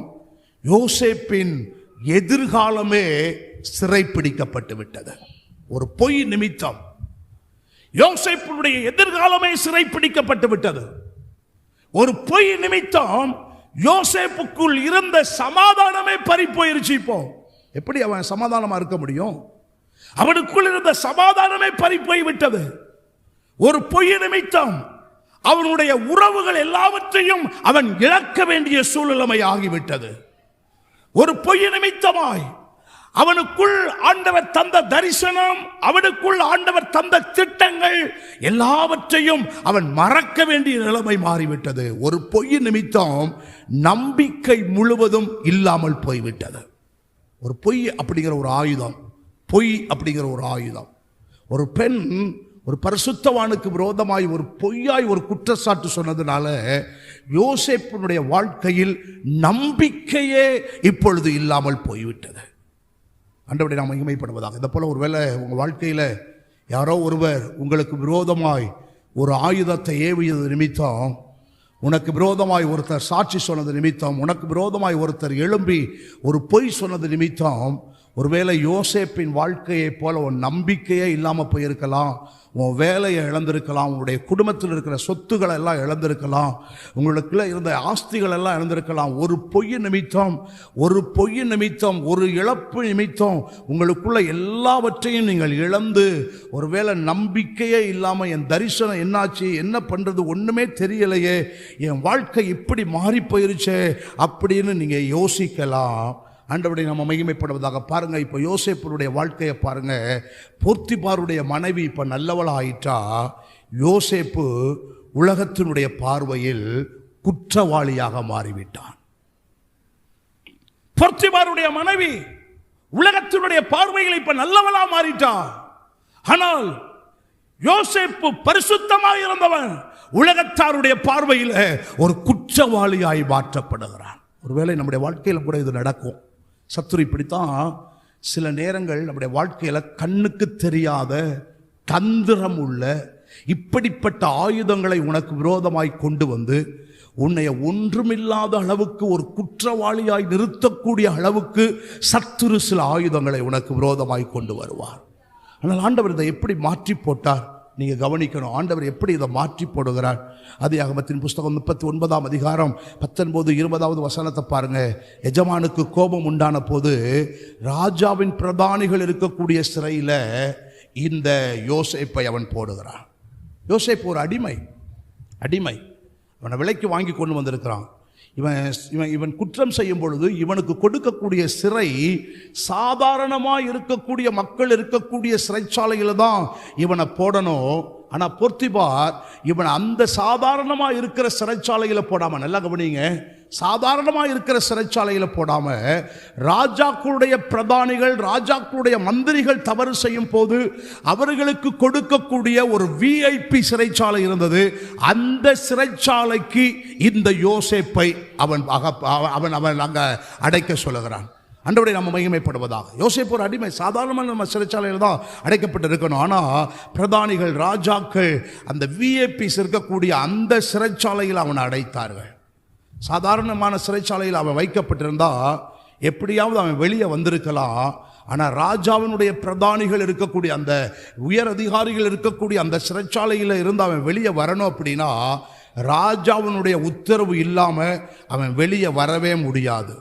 யோசேப்பின் எதிர்காலமே சிறைப்பிடிக்கப்பட்டு விட்டது. ஒரு பொய் நிமித்தம் யோசேப்பினுடைய எதிர்காலமே சிறைப்பிடிக்கப்பட்டு விட்டது. ஒரு பொய் நிமித்தம் யோசேப்புக்குள் இருந்த சமாதானமே பறி போயிருச்சு. இப்போ எப்படி அவன் சமாதானமா இருக்க முடியும்? அவனுக்குள் இருந்த சமாதானமே பறி போய் விட்டது. ஒரு பொய் நிமித்தம் அவனுடைய உறவுகள் எல்லாவற்றையும் அவன் இழக்க வேண்டிய சூழ்நிலை ஆகிவிட்டது. ஒரு பொய் நிமித்தமாய் அவனுக்குள் ஆண்டவர் தந்த தரிசனம், அவனுக்குள் ஆண்டவர் தந்த திட்டங்கள் எல்லாவற்றையும் அவன் மறக்க வேண்டிய நிலைமை மாறிவிட்டது. ஒரு பொய் நிமித்தம் நம்பிக்கை முழுவதும் இல்லாமல் போய்விட்டது. ஒரு பொய் அப்படிங்கிற ஒரு ஆயுதம், பொய் அப்படிங்கிற ஒரு ஆயுதம். ஒரு பெண் ஒரு பரிசுத்தவானுக்கு விரோதமாய் ஒரு பொய்யாய் ஒரு குற்றச்சாட்டு சொன்னதுனால யோசேப்பினுடைய வாழ்க்கையில் நம்பிக்கையே இப்பொழுது இல்லாமல் போய்விட்டது. ஆண்டவரை நாம் மகிமைப்படுவதாக. இதை போல ஒருவேளை உங்கள் வாழ்க்கையில் யாரோ ஒருவர் உங்களுக்கு விரோதமாய் ஒரு ஆயுதத்தை ஏவியது நிமித்தம், உனக்கு விரோதமாய் ஒருத்தர் சாட்சி சொன்னது நிமித்தம், உனக்கு விரோதமாய் ஒருத்தர் எழும்பி ஒரு பொய் சொன்னது நிமித்தம், ஒருவேளை யோசேப்பின் வாழ்க்கையைப் போல உன் நம்பிக்கையே இல்லாமல் போயிருக்கலாம். உன் வேலையை இழந்திருக்கலாம், உங்களுடைய குடும்பத்தில் இருக்கிற சொத்துக்களை எல்லாம் இழந்திருக்கலாம், உங்களுக்குள்ள இருந்த ஆஸ்திகள் எல்லாம் இழந்திருக்கலாம். ஒரு பொய் நிமித்தம், ஒரு இழப்பு நிமித்தம் உங்களுக்குள்ள எல்லாவற்றையும் நீங்கள் இழந்து, ஒருவேளை நம்பிக்கையே இல்லாமல் என் தரிசனம் என்னாச்சு, என்ன பண்ணுறது ஒன்றுமே தெரியலையே, என் வாழ்க்கை இப்படி மாறி போயிருச்சே அப்படின்னு நீங்கள் யோசிக்கலாம். ஆண்டவரை நம்ம மகிமைப்படுவதாக பாருங்க. இப்போ யோசேப்புடைய வாழ்க்கையை பாருங்க. போத்திபாருடைய மனைவி இப்போ நல்லவளா ஆயிட்டா. யோசேப்பு உலகத்தினுடைய பார்வையில் குற்றவாளியாக மாறிவிட்டான். போத்திபாருடைய மனைவி உலகத்தினுடைய பார்வையில் இப்ப நல்லவளா மாறிட்டா. ஆனால் யோசேப்பு பரிசுத்தமாக இருந்தவன் உலகத்தாருடைய பார்வையில் ஒரு குற்றவாளியாய் மாற்றப்படுகிறான். ஒருவேளை நம்முடைய வாழ்க்கையில் கூட இது நடக்கும். சத்துரு இப்படித்தான் சில நேரங்கள் நம்முடைய வாழ்க்கையில் கண்ணுக்கு தெரியாத தந்திரம் உள்ள இப்படிப்பட்ட ஆயுதங்களை உனக்கு விரோதமாய் கொண்டு வந்து உன்னை ஒன்றுமில்லாத அளவுக்கு ஒரு குற்றவாளியாய் நிறுத்தக்கூடிய அளவுக்கு சத்துரு சில ஆயுதங்களை உனக்கு விரோதமாய் கொண்டு வருவார். ஆனால் ஆண்டவர் இதை எப்படி மாற்றி போட்டார் நீங்கள் கவனிக்கணும். ஆண்டவர் எப்படி இதை மாற்றி போடுகிறார். ஆதியாகமத்தின் புஸ்தகம் 39ஆம் அதிகாரம் 19-20வது வசனத்தை பாருங்க. எஜமானுக்கு கோபம் உண்டான போது ராஜாவின் பிரதானிகள் இருக்கக்கூடிய சிறையில் இந்த யோசேப்பை அவன் போடுகிறான். யோசேப்பு ஒரு அடிமை. அவனை விலைக்கு வாங்கி கொண்டு வந்திருக்கிறான். இவன் குற்றம் செய்யும் பொழுது இவனுக்கு கொடுக்கக்கூடிய சிறை சாதாரணமாக இருக்கக்கூடிய மக்கள் இருக்கக்கூடிய சிறைச்சாலையில் தான் இவனை போடணும். ஆனால் போத்திபார் இவன் அந்த சாதாரணமாக இருக்கிற சிறைச்சாலையில் போடாமல், நல்லா கவனிங்க, சாதாரணமாக இருக்கிற சிறைச்சாலையில் போடாமல் ராஜாக்களுடைய பிரதானிகள் ராஜாக்களுடைய மந்திரிகள் தவறு செய்யும் போது அவர்களுக்கு கொடுக்கக்கூடிய ஒரு VIP சிறைச்சாலை இருந்தது. அந்த சிறைச்சாலைக்கு இந்த யோசேப்பை அவன் அங்கே அடைக்க சொல்லுகிறான். ஆண்டவரை நம்ம மகிமைப்படுவதாக. யோசேப்பு ஒரு அடிமை, சாதாரணமாக நம்ம சிறைச்சாலையில் தான் அடைக்கப்பட்டு இருக்கணும். ஆனால் பிரதானிகள் ராஜாக்கள் அந்த VIPs இருக்கக்கூடிய அந்த சிறைச்சாலையில் அவனை அடைத்தார்கள். சாதாரணமான சிறைச்சாலையில் அவன் வைக்கப்பட்டிருந்தா எப்படியாவது அவன் வெளியே வந்திருக்கலாம். ஆனால் ராஜாவினுடைய பிரதானிகள் இருக்கக்கூடிய அந்த உயர் அதிகாரிகள் இருக்கக்கூடிய அந்த சிறைச்சாலையில் இருந்து அவன் வெளியே வரணும் அப்படின்னா ராஜாவினுடைய உத்தரவு இல்லாமல் அவன் வெளியே வரவே முடியாது.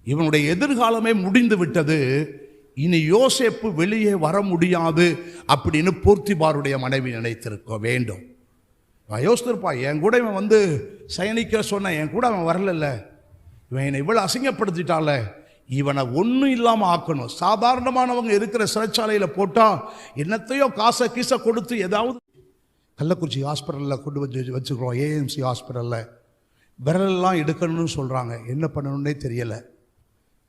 இவனுடைய எதிர்காலமே முடிந்து விட்டது. இனி யோசேப்பு வெளியே வர முடியாது அப்படின்னு போத்திபாருடைய மனைவி நினைத்திருக்க வேண்டும். யோசித்திருப்பா, என் கூட இவன் வந்து சயனிக்க சொன்ன, என் கூட அவன் வரல, இவன் என்னை இவ்வளோ அசிங்கப்படுத்திட்டால, இவனை ஒன்றும் இல்லாமல் ஆக்கணும். சாதாரணமானவங்க இருக்கிற சிறைச்சாலையில் போட்டால் என்னத்தையோ காசை கீசை கொடுத்து ஏதாவது கள்ளக்குறிச்சி ஹாஸ்பிட்டலில் கொண்டு வச்சுக்கிறோம். AMC ஹாஸ்பிட்டலில் விரலெல்லாம் எடுக்கணும்னு சொல்கிறாங்க. என்ன பண்ணணுன்னே தெரியலை.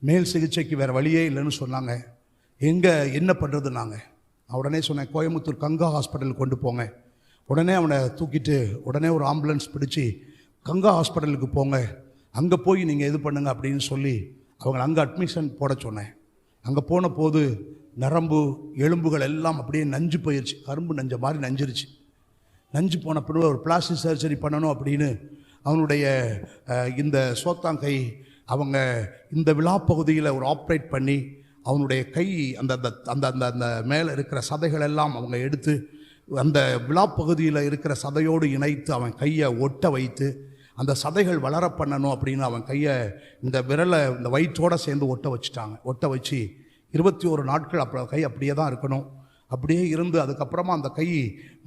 மேல் சிகிச்சைக்கு வேறு வழியே இல்லைன்னு சொன்னாங்க. என்ன பண்ணுறது? நாங்கள் உடனே சொன்னேன், கோயம்புத்தூர் கங்கா ஹாஸ்பிட்டலுக்கு கொண்டு போங்க. உடனே அவனை தூக்கிட்டு உடனே ஒரு ஆம்புலன்ஸ் பிடிச்சி கங்கா ஹாஸ்பிட்டலுக்கு போங்க, அங்கே போய் நீங்கள் இது பண்ணுங்க அப்படின்னு சொல்லி அவங்களை அங்கே அட்மிஷன் போட சொன்னேன். அங்கே போன போது நரம்பு எலும்புகள் எல்லாம் அப்படியே நஞ்சு போயிடுச்சு. கரும்பு நஞ்ச மாதிரி நஞ்சிருச்சு. நஞ்சு போன பிறகு ஒரு பிளாஸ்டிக் சர்ஜரி பண்ணணும் அப்படின்னு அவனுடைய இந்த சோத்தாங்கை அவங்க இந்த விழா பகுதியில் ஒரு ஆப்ரேட் பண்ணி அவனுடைய கை அந்த அந்த அந்த அந்த மேலே இருக்கிற சதைகள் எல்லாம் அவங்க எடுத்து அந்த விழா பகுதியில் இருக்கிற சதையோடு இணைத்து அவன் கையை ஒட்ட வைத்து அந்த சதைகள் வளர பண்ணணும் அப்படின்னு அவன் கையை இந்த விரலை இந்த வயிற்றோடு சேர்ந்து ஒட்ட வச்சுட்டாங்க. ஒட்ட வச்சு 21 நாட்கள் அப்புறம் கை அப்படியே தான் இருக்கணும். அப்படியே இருந்து அதுக்கப்புறமா அந்த கை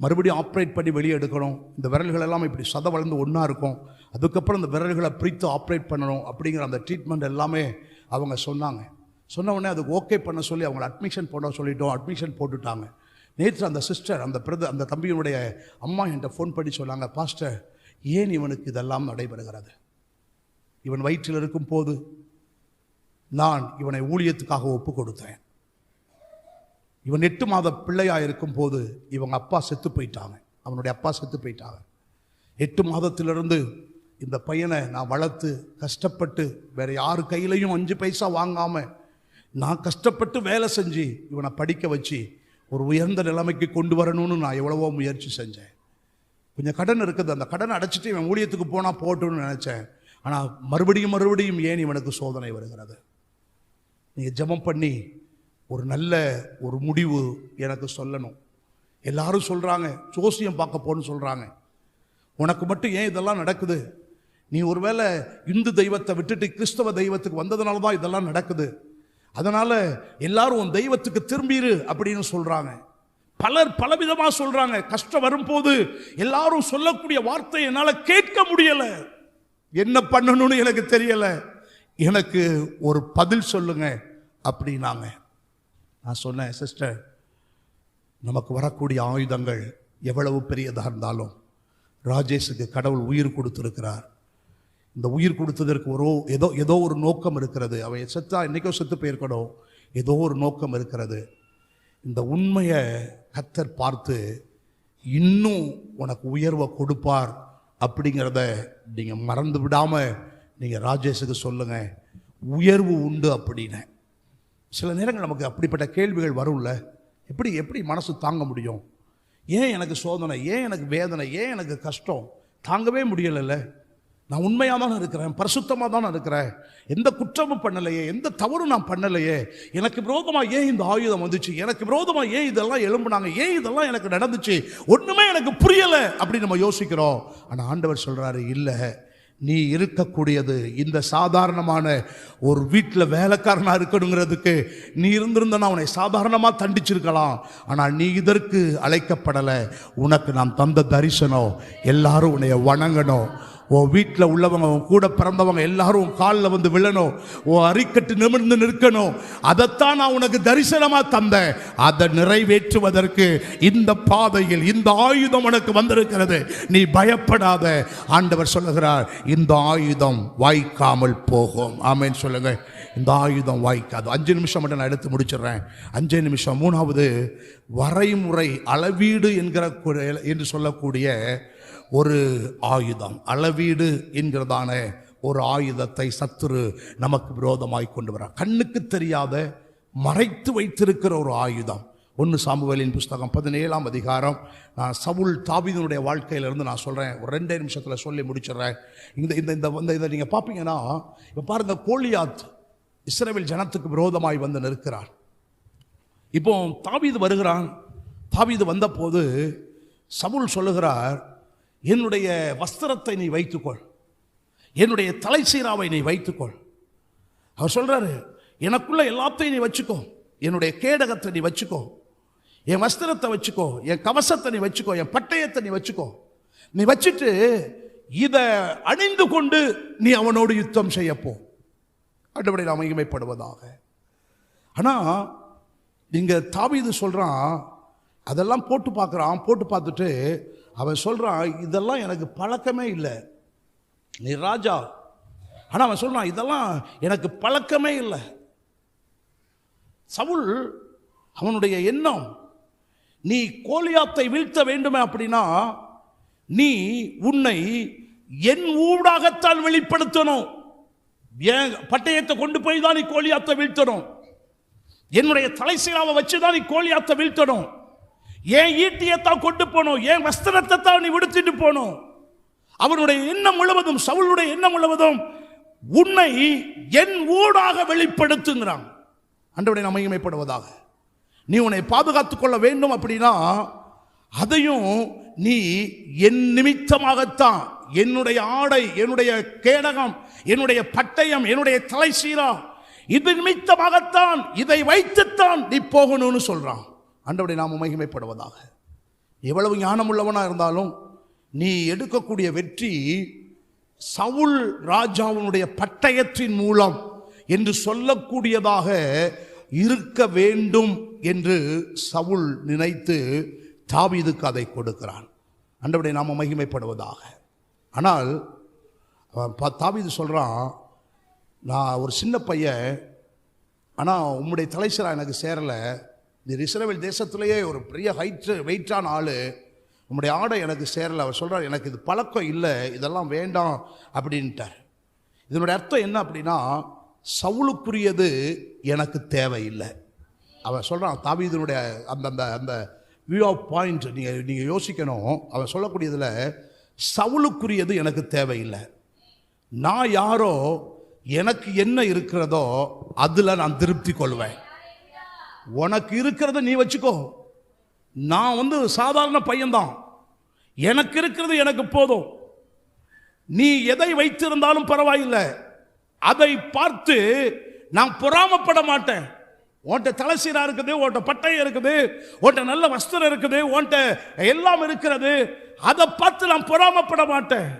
மறுபடியும் ஆப்ரேட் பண்ணி வெளியே எடுக்கணும். இந்த விரல்கள் எல்லாம் இப்படி சதை வளர்ந்து ஒன்றா இருக்கும். அதுக்கப்புறம் இந்த விரல்களை பிரித்து ஆப்ரேட் பண்ணணும் அப்படிங்கிற அந்த ட்ரீட்மெண்ட் எல்லாமே அவங்க சொன்னாங்க. சொன்ன உடனே அதுக்கு ஓகே பண்ண சொல்லி அவங்களை அட்மிஷன் போட சொல்லிட்டோம். அட்மிஷன் போட்டுட்டாங்க. நேற்று அந்த சிஸ்டர் அந்த தம்பியினுடைய அம்மா என்கிட்ட ஃபோன் பண்ணி சொன்னாங்க, பாஸ்டர், ஏன் இவனுக்கு இதெல்லாம் நடைபெறுகிறது? இவன் வயிற்றில் இருக்கும் போது நான் இவனை ஊழியத்துக்காக ஒப்பு கொடுத்தேன். இவன் 8 மாத பிள்ளையாக இருக்கும் போது இவங்க அப்பா செத்து போயிட்டாங்க. அவனுடைய அப்பா செத்து போயிட்டாங்க. 8 மாதத்திலிருந்து இந்த பையனை நான் வளர்த்து கஷ்டப்பட்டு வேறு யார் கையிலையும் 5 பைசா வாங்காமல் நான் கஷ்டப்பட்டு வேலை செஞ்சு இவனை படிக்க வச்சு ஒரு உயர்ந்த நிலைமைக்கு கொண்டு வரணும்னு நான் எவ்வளவோ முயற்சி செஞ்சேன். கொஞ்சம் கடன் இருக்குது, அந்த கடனை அடைச்சிட்டு இவன் ஊழியத்துக்கு போனால் போட்டோன்னு நினச்சேன். ஆனால் மறுபடியும் ஏன் இவனுக்கு சோதனை வருகிறது? நீங்கள் ஜெபம் பண்ணி ஒரு நல்ல ஒரு முடிவு எனக்கு சொல்லணும். எல்லாரும் சொல்கிறாங்க ஜோசியம் பார்க்க போன்னு சொல்கிறாங்க. உனக்கு மட்டும் ஏன் இதெல்லாம் நடக்குது? நீ ஒருவேளை இந்து தெய்வத்தை விட்டுட்டு கிறிஸ்தவ தெய்வத்துக்கு வந்ததுனால தான் இதெல்லாம் நடக்குது. அதனால் எல்லாரும் உன் தெய்வத்துக்கு திரும்பிடு அப்படின்னு சொல்கிறாங்க. பலர் பலவிதமாக சொல்கிறாங்க. கஷ்டம் வரும்போது எல்லாரும் சொல்லக்கூடிய வார்த்தை என்னால் கேட்க முடியலை. என்ன பண்ணணும்னு எனக்கு தெரியலை. எனக்கு ஒரு பதில் சொல்லுங்க அப்படின்னாங்க. நான் சொன்னேன், சிஸ்டர், நமக்கு வரக்கூடிய ஆயுதங்கள் எவ்வளவு பெரியதாக இருந்தாலும் ராஜேஷுக்கு கடவுள் உயிர் கொடுத்துருக்கிறார். இந்த உயிர் கொடுத்ததற்கு ஏதோ ஒரு நோக்கம் இருக்கிறது. அவன் செத்தா இன்றைக்கோ செத்து போயிருக்கணும். ஏதோ ஒரு நோக்கம் இருக்கிறது. இந்த உண்மையை கர்த்தர் பார்த்து இன்னும் உனக்கு உயர்வை கொடுப்பார் அப்படிங்கிறத நீங்கள் மறந்து விடாமல் நீங்கள் ராஜேஷுக்கு சொல்லுங்கள், உயர்வு உண்டு அப்படின்னு. சில நேரங்கள் நமக்கு அப்படிப்பட்ட கேள்விகள் வரும்ல. எப்படி மனசு தாங்க முடியும்? ஏன் எனக்கு சோதனை, ஏன் எனக்கு வேதனை, ஏன் எனக்கு கஷ்டம்? தாங்கவே முடியலைல்ல. நான் உண்மையாக தானே இருக்கிறேன், பரிசுத்தமாக தானே இருக்கிறேன், எந்த குற்றமும் பண்ணலையே, எந்த தவறும் நான் பண்ணலையே. எனக்கு விரோதமாக ஏன் இந்த ஆயுதம் வந்துச்சு, எனக்கு விரோதமாக ஏன் இதெல்லாம் எழும்புனாங்க, ஏன் இதெல்லாம் எனக்கு நடந்துச்சு, ஒன்றுமே எனக்கு புரியலை அப்படின்னு நம்ம யோசிக்கிறோம். ஆனால் ஆண்டவர் சொல்கிறாரு, இல்லை, நீ இருக்கக்கூடியது இந்த சாதாரணமான ஒரு வீட்டில் வேலைக்காரனாக இருக்கணுங்கிறதுக்கு நீ இருந்திருந்தனா உன்னை சாதாரணமாக தண்டிச்சிருக்கலாம். ஆனால் நீ இதற்கு அழைக்கப்படலை. உனக்கு நான் தந்த தரிசனம் எல்லாரும் உன்னை வணங்கணும். உன் வீட்டில் உள்ளவங்க, உன் கூட பிறந்தவங்க எல்லாரும் காலில் வந்து விழணும், உன் அரிக்கட்டு நிமிர்ந்து நிற்கணும். அதைத்தான் நான் உனக்கு தரிசனமாக தந்தேன். அதை நிறைவேற்றுவதற்கு இந்த பாதையில் இந்த ஆயுதம் உனக்கு வந்திருக்கிறது. நீ பயப்படாத. ஆண்டவர் சொல்லுகிறார், இந்த ஆயுதம் வாய்க்காமல் போகும். ஆமென் சொல்லுங்க. இந்த ஆயுதம் வாய்க்காது. 5 நிமிஷம் மட்டும் நான் எடுத்து முடிச்சிடுறேன். 5 நிமிஷம். 3வது, வரைமுறை, அளவீடு என்று சொல்லக்கூடிய ஒரு ஆயுதம். அளவீடு என்கிறதான ஒரு ஆயுதத்தை சத்துரு நமக்கு விரோதமாய் கொண்டு வர, கண்ணுக்கு தெரியாத மறைத்து வைத்திருக்கிற ஒரு ஆயுதம். 1 சாமுவேலின் புஸ்தகம் 17ஆம் அதிகாரம். நான் சவுல் தாவீதுனுடைய வாழ்க்கையிலிருந்து நான் சொல்கிறேன், ஒரு 2 நிமிஷத்தில் சொல்லி முடிச்சிடுறேன். இதை நீங்கள் பார்ப்பீங்கன்னா, இப்போ பாருங்க, கோலியாத் இஸ்ரவேல் ஜனத்துக்கு விரோதமாய் வந்து நிற்கிறார். இப்போ தாவீது வருகிறான். தாவீது வந்த போது சவுல் சொல்லுகிறார், என்னுடைய வஸ்திரத்தை நீ வைத்துக்கொள், என்னுடைய தலைச்சீராவை நீ வைத்துக்கொள். அவர் சொல்றாரு, எனக்குள்ள எல்லாத்தையும் நீ வச்சுக்கோ, என்னுடைய கேடகத்தை நீ வச்சுக்கோ, என் வஸ்திரத்தை வச்சுக்கோ, என் கவசத்தை நீ வச்சுக்கோ, என் பட்டயத்தை நீ வச்சுக்கோ. நீ வச்சுட்டு இதை அணிந்து கொண்டு நீ அவனோடு யுத்தம் செய்யப்போ. ஆண்டவரை நாம் மகிமைப்படுவதாக. ஆனால் இங்கே தாவீது சொல்கிறான், அதெல்லாம் போட்டு பார்க்குறான். போட்டு பார்த்துட்டு அவன் சொல்கிறான், இதெல்லாம் எனக்கு பழக்கமே இல்லை. நீ ராஜா. ஆனால் அவன் சொல்கிறான், இதெல்லாம் எனக்கு பழக்கமே இல்லை. சவுல் அவனுடைய எண்ணம், நீ கோலியாத்தை வீழ்த்த வேண்டுமே அப்படின்னா நீ உன்னை என் ஊடாகத்தான் வெளிப்படுத்தணும். ஏன் பட்டயத்தை கொண்டு போய் தான் நீ கோலியாத்தை வீழ்த்தணும். என்னுடைய தலைசீராவை வச்சு தான் நீ கோலியாத்தை வீழ்த்தணும். ஏன் ஈட்டியத்தான் கொண்டு போனோம், ஏன் வஸ்திரத்தை தான் நீ விடுத்திட்டு போனோம். அவனுடைய எண்ணம் முழுவதும், சவுளுடைய எண்ணம் முழுவதும், உன்னை என் ஊடாக வெளிப்படுத்துங்கிறான். ஆண்டவரை நாம் மகிமைப்படுவதாக. நீ உன்னை பாதுகாத்துக் கொள்ள வேண்டும் அப்படின்னா அதையும் நீ என் நிமித்தமாகத்தான், என்னுடைய ஆடை, என்னுடைய கேடகம், என்னுடைய பட்டயம், என்னுடைய தலைசீரா, இது நிமித்தமாகத்தான், இதை வைத்துத்தான் நீ போகணும்னு சொல்றான். ஆண்டவரை நாம் மகிமைப்படுவதாக. எவ்வளவு ஞானம் உள்ளவனா இருந்தாலும் நீ எடுக்கக்கூடிய வெற்றி சவுல் ராஜாவுடைய பட்டயத்தின் மூலம் என்று சொல்லக்கூடியதாக இருக்க வேண்டும் என்று சவுல் நினைத்து தாவீதுக்கு அதை கொடுக்கிறான். ஆண்டவரை நாம் மகிமைப்படுவதாக. ஆனால் தாவீது சொல்றான், நான் ஒரு சின்ன பையன், ஆனால் உம்முடைய தலைசீரா எனக்கு சேரலை. இந்த இஸ்ரவேல் தேசத்திலேயே ஒரு பெரிய வெயிட்டான ஆள், உம்முடைய ஆடை எனக்கு சேரலை. அவர் சொல்கிறார், எனக்கு இது பழக்கம் இல்லை, இதெல்லாம் வேண்டாம் அப்படின்ட்டார். இதனுடைய அர்த்தம் என்ன அப்படின்னா, சவுலுக்குரியது எனக்கு தேவையில்லை. அவன் சொல்கிறான், தாவீதினுடைய அந்த அந்த அந்த வியூ ஆஃப் பாயிண்ட் நீங்கள் யோசிக்கணும். அவன் சொல்லக்கூடியதில் சவுலுக்குரியது எனக்கு தேவையில்லை, நான் யாரோ எனக்கு என்ன இருக்கிறதோ அதில் நான் திருப்தி கொள்வேன். உனக்கு இருக்கிறத நீ வச்சுக்கோ, நான் சாதாரண பையன்தான், எனக்கு இருக்கிறது எனக்கு போதும். நீ எதை வைத்திருந்தாலும் பரவாயில்லை, அதை பார்த்து நான் பொறாமப்பட மாட்டேன். உன்கிட்ட தலைசீரா இருக்குது, உன்கிட்ட பட்டயம் இருக்குது, உன்கிட்ட நல்ல வஸ்திரம் இருக்குது, உன்கிட்ட எல்லாம் இருக்கிறது, அதை பார்த்து நான் பொறாமப்பட மாட்டேன்.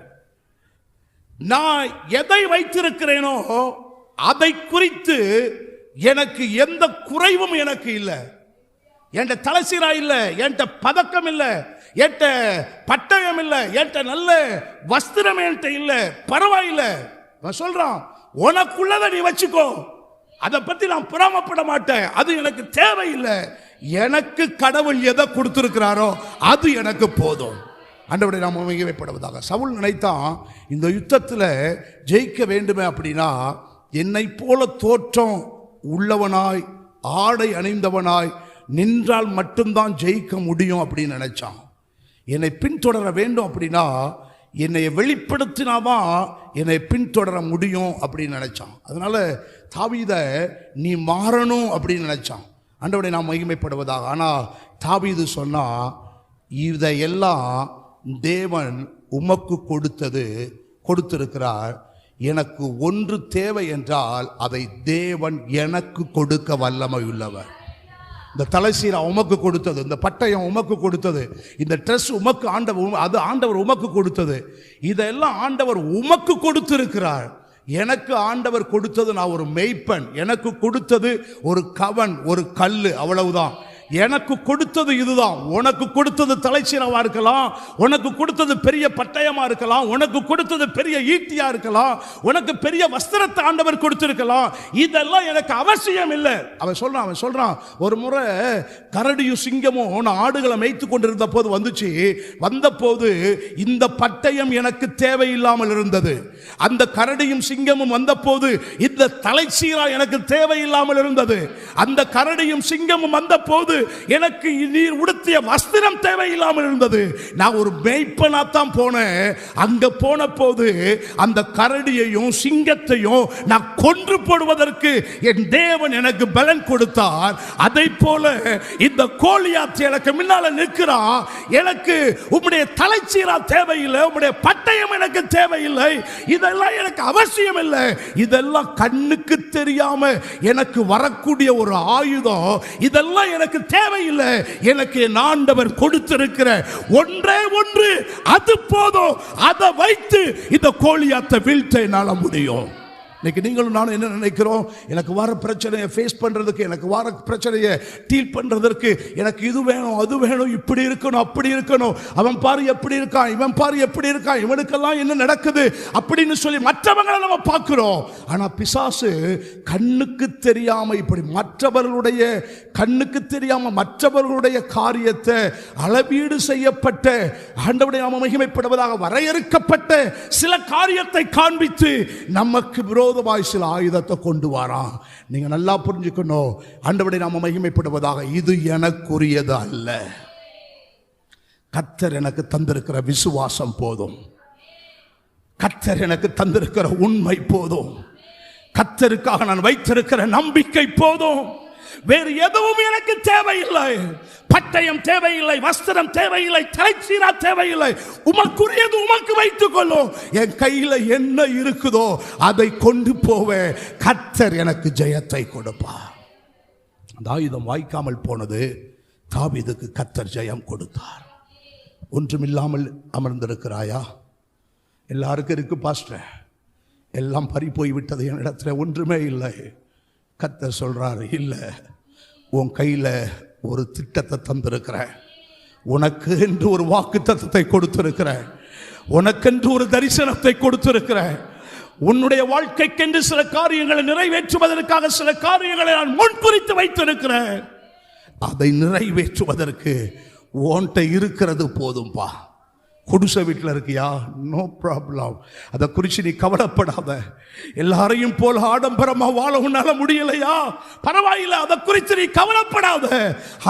நான் எதை வைத்திருக்கிறேனோ அதை குறித்து எனக்கு எந்த குறைவும் எனக்கு இல்லை. என்கிட்ட தலைசீரா இல்லை, என்கிட்ட பதக்கம் இல்லை, என்கிட்ட பட்டயம் இல்லை, என்கிட்ட நல்ல வஸ்திரம் என்கிட்ட இல்லை, பரவாயில்லை. நான் சொல்றான், உனக்குள்ளதை நீ வச்சுக்கோ, அதை பத்தி நான் பொறாமப்பட மாட்டேன், அது எனக்கு தேவையில்லை. எனக்கு கடவுள் எதை கொடுத்திருக்கிறாரோ அது எனக்கு போதும். ஆண்டவரை நாம் மகிமைப்படுவதாக. சவுல் நினைத்தான், இந்த யுத்தத்தில் ஜெயிக்க வேண்டுமே அப்படின்னா என்னை போல தோற்றம் உள்ளவனாய் ஆடை அணிந்தவனாய் நின்றால் மட்டும்தான் ஜெயிக்க முடியும் அப்படின்னு நினைச்சான். என்னை பின்தொடர வேண்டும் அப்படின்னா என்னை வெளிப்படுத்தினாதான் என்னை பின்தொடர முடியும் அப்படின்னு நினைச்சான். அதனால தாவீதை நீ மாறணும் அப்படின்னு நினைச்சான். ஆண்டவரை நாம் மகிமைப்படுவதாக. ஆனால் தாவீது சொன்னா, இதையெல்லாம் தேவன் உமக்கு கொடுத்திருக்கிறார், எனக்கு ஒன்று தேவை என்றால் அதை தேவன் எனக்கு கொடுக்க வல்லமை உள்ளவர். இந்த தலைசீரா உமக்கு கொடுத்தது, இந்த பட்டயம் உமக்கு கொடுத்தது, இந்த ட்ரெஸ் உமக்கு ஆண்டவர் உமக்கு கொடுத்தது, இதெல்லாம் ஆண்டவர் உமக்கு கொடுத்திருக்கிறார். எனக்கு ஆண்டவர் கொடுத்தது நான் ஒரு மேய்ப்பன், எனக்கு கொடுத்தது ஒரு கவன், ஒரு கல்லு, அவ்வளவுதான். எனக்கு கொடுத்தது இதுதான். உனக்கு கொடுத்தது தலைச்சீரவா இருக்கலாம், உனக்கு கொடுத்தது பெரிய பட்டயமா இருக்கலாம், உனக்கு கொடுத்தது பெரிய ஈட்டியா இருக்கலாம், உனக்கு பெரிய வஸ்திரத்தை ஆண்டவர் கொடுத்திருக்கலாம், இதெல்லாம் எனக்கு அவசியம் இல்லை. அவன் சொல்றான் ஒரு முறை கரடியும் சிங்கமும் ஆடுகளை மேய்த்து கொண்டிருந்த போது வந்தபோது இந்த பட்டயம் எனக்கு தேவையில்லாமல் இருந்தது. அந்த கரடியும் சிங்கமும் வந்தபோது இந்த தலைச்சீரா எனக்கு தேவையில்லாமல் இருந்தது. அந்த கரடியும் சிங்கமும் வந்தபோது எனக்கு நீர் உடுத்திய வஸ்திரம் தேவையில்லாமல் இருந்தது. நான் ஒரு மேய்ப்பனாத்தான் போனேன். அங்க போன போது அந்த கரடியையும் சிங்கத்தையும் நான் கொன்று போடுவதற்கு என் தேவன் எனக்கு பலன் கொடுத்தார். அதை போல இந்த கோலியாத் எனக்கு முன்னால நிற்கிறான். எனக்கு உம்முடைய தலைச்சீரா தேவையில்லை, உம்முடைய பட்டயம் எனக்கு தேவையில்லை, இதெல்லாம் எனக்கு அவசியம் இல்லை. இதெல்லாம் கண்ணுக்கு தெரியாம எனக்கு வரக்கூடிய ஒரு ஆயுதம், இதெல்லாம் எனக்கு தேவையில்லை. எனக்கு என் ஆண்டவர் கொடுத்திருக்கிற ஒன்றே ஒன்று, அது போதும். அதை வைத்து இந்த கோலியாத்தை வீழ்த்த என்னால முடியும். இன்னைக்கு நீங்களும் நானும் என்ன நினைக்கிறோம்? எனக்கு வர பிரச்சனையை ஃபேஸ் பண்றதுக்கு, எனக்கு வர பிரச்சனையை டீல் பண்றதற்கு எனக்கு இது வேணும், அது வேணும், இப்படி இருக்கணும், அப்படி இருக்கணும், அவன் பாரு எப்படி இருக்கான், இவன் பாரு எப்படி இருக்கான், இவனுக்கெல்லாம் என்ன நடக்குது அப்படின்னு சொல்லி மற்றவங்களை நம்ம பார்க்கிறோம். ஆனா பிசாசு கண்ணுக்கு தெரியாம இப்படி மற்றவர்களுடைய கண்ணுக்கு தெரியாம மற்றவர்களுடைய காரியத்தை அளவீடு செய்யப்பட்ட ஆண்டவருடைய நாமம் மகிமைப்படுவதாக வரையறுக்கப்பட்ட சில காரியத்தை காண்பித்து நமக்கு விரோதமாய் சில ஆயுதத்தை கொண்டு வாரான். நீங்க நல்லா புரிஞ்சுக்கணும், ஆண்டவருடைய நாமம் மகிமைப்படுவதாக. இது எனக்குரியது அல்ல. கர்த்தர் எனக்கு தந்திருக்கிற விசுவாசம் போதும், கர்த்தர் எனக்கு தந்திருக்கிற உண்மை போதும், கர்த்தருக்காக நான் வைத்திருக்கிற நம்பிக்கை போதும். வேறு எதுவும் எனக்கு தேவையில்லை. பட்டயம் தேவையில்லை, வஸ்திரம் தேவையில்லை, தலைச்சீரா தேவையில்லை. உமக்குரியது உமக்கு வைத்துக் கொள்ளும். என் கையில என்ன இருக்குதோ அதை கொண்டு போவேன். கர்த்தர் எனக்கு ஜெயத்தை கொடுப்பார். அந்த ஆயுதம் வாய்க்காமல் போனது, தாவீதுக்கு கர்த்தர் ஜெயம் கொடுத்தார். ஒன்றுமில்லாமல் அமர்ந்திருக்கிறாயா? எல்லாருக்கும் இருக்கு பாஸ்டர், எல்லாம் பறி போய் விட்டது, என் இடத்துல ஒன்றுமே இல்லை. கர்த்தர் சொல்றாரு, இல்லை, உன் கையில ஒரு திட்டத்தை தந்திருக்கிறேன், உனக்கு என்று ஒரு வாக்கு தத்தத்தை கொடுத்திருக்கிறேன், உனக்கென்று ஒரு தரிசனத்தை கொடுத்திருக்கிறேன், உன்னுடைய வாழ்க்கைக்கென்று சில காரியங்களை நிறைவேற்றுவதற்காக சில காரியங்களை நான் முன்குறித்து வைத்திருக்கிறேன். அதை நிறைவேற்றுவதற்கு உன்கிட்ட இருக்கிறது போதும்பா. குடிசை வீட்டில் இருக்கியா? நோ ப்ராப்ளம், அதை குறித்து நீ கவலைப்படாத. எல்லாரையும் போல ஆடம்பரமா வாழ உன்னால முடியலையா? பரவாயில்லை, அதை குறித்து நீ கவலைப்படாத.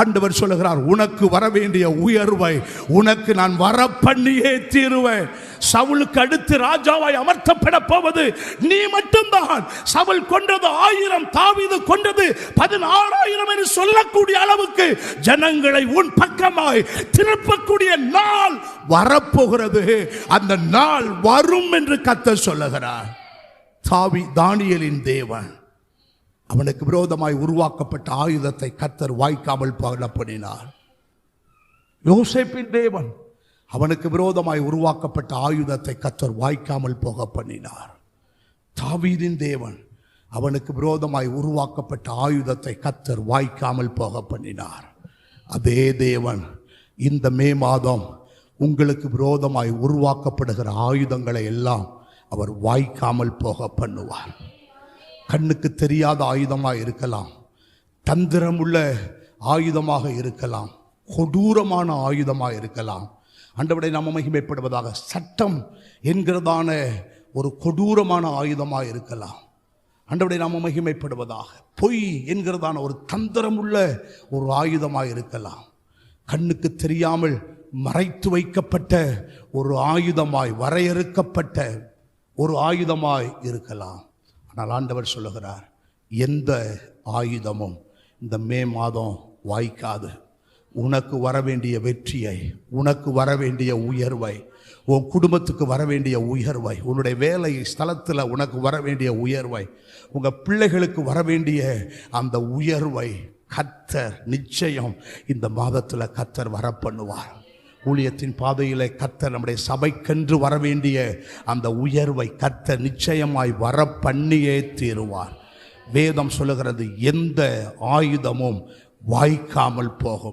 ஆண்டவர் சொல்லுகிறார், உனக்கு வர வேண்டிய உயர்வை உனக்கு நான் வர பண்ணியே தீருவேன். சவுலுக்கு அடுத்து ராஜாவாய் அமர்த்தப்பட போவது நீ மட்டும்தான். சவுல் கொன்றது 1000, தாவீது கொன்றது 16,000 என்று சொல்லக்கூடிய அளவுக்கு ஜனங்களை உன் பக்கமாய் திருப்பக்கூடிய நாள் வரப்போகிறது. அந்த நாள் வரும் என்று கர்த்தர் சொல்லுகிறார். தானியேலின் தேவன், அவனுக்கு விரோதமாய் உருவாக்கப்பட்ட ஆயுதத்தை கர்த்தர் வாய்க்காமல் பண்ணினார். யோசேப்பின் தேவன், அவனுக்கு விரோதமாய் உருவாக்கப்பட்ட ஆயுதத்தை கர்த்தர் வாய்க்காமல் போக பண்ணினார். தாவீதின் தேவன், அவனுக்கு விரோதமாய் உருவாக்கப்பட்ட ஆயுதத்தை கர்த்தர் வாய்க்காமல் போக பண்ணினார். அதே தேவன் இந்த மே மாதம் உங்களுக்கு விரோதமாய் உருவாக்கப்படுகிற ஆயுதங்களை எல்லாம் அவர் வாய்க்காமல் போக பண்ணுவார். கண்ணுக்கு தெரியாத ஆயுதமாக இருக்கலாம், தந்திரமுள்ள ஆயுதமாக இருக்கலாம், கொடூரமான ஆயுதமாக இருக்கலாம். ஆண்டவரை நாம் மகிமைப்படுவதாக. சட்டம் என்கிறதான ஒரு கொடூரமான ஆயுதமாக இருக்கலாம். ஆண்டவரை நாம் மகிமைப்படுவதாக. பொய் என்கிறதான ஒரு தந்திரமுள்ள ஒரு ஆயுதமாக இருக்கலாம். கண்ணுக்கு தெரியாமல் மறைத்து வைக்கப்பட்ட ஒரு ஆயுதமாய், வரையறுக்கப்பட்ட ஒரு ஆயுதமாய் இருக்கலாம். ஆனால் ஆண்டவர் சொல்லுகிறார், எந்த ஆயுதமும் இந்த மே மாதம் வாய்க்காது. உனக்கு வர வேண்டிய வெற்றியை, உனக்கு வர வேண்டிய உயர்வை, உன் குடும்பத்துக்கு வர வேண்டிய உயர்வை, உன்னுடைய வேலை ஸ்தலத்தில் உனக்கு வர வேண்டிய உயர்வை, உங்கள் பிள்ளைகளுக்கு வர வேண்டிய அந்த உயர்வை கர்த்தர் நிச்சயம் இந்த மாதத்தில் கர்த்தர் வர பண்ணுவார். ஊழியத்தின் பாதையில் கர்த்தர் நம்முடைய சபைக்கென்று வர வேண்டிய அந்த உயர்வை கர்த்தர் நிச்சயமாய் வர பண்ணியே தீருவார். வேதம் சொல்லுகிறது, எந்த ஆயுதமும் வாய்க்காமல் போகும்.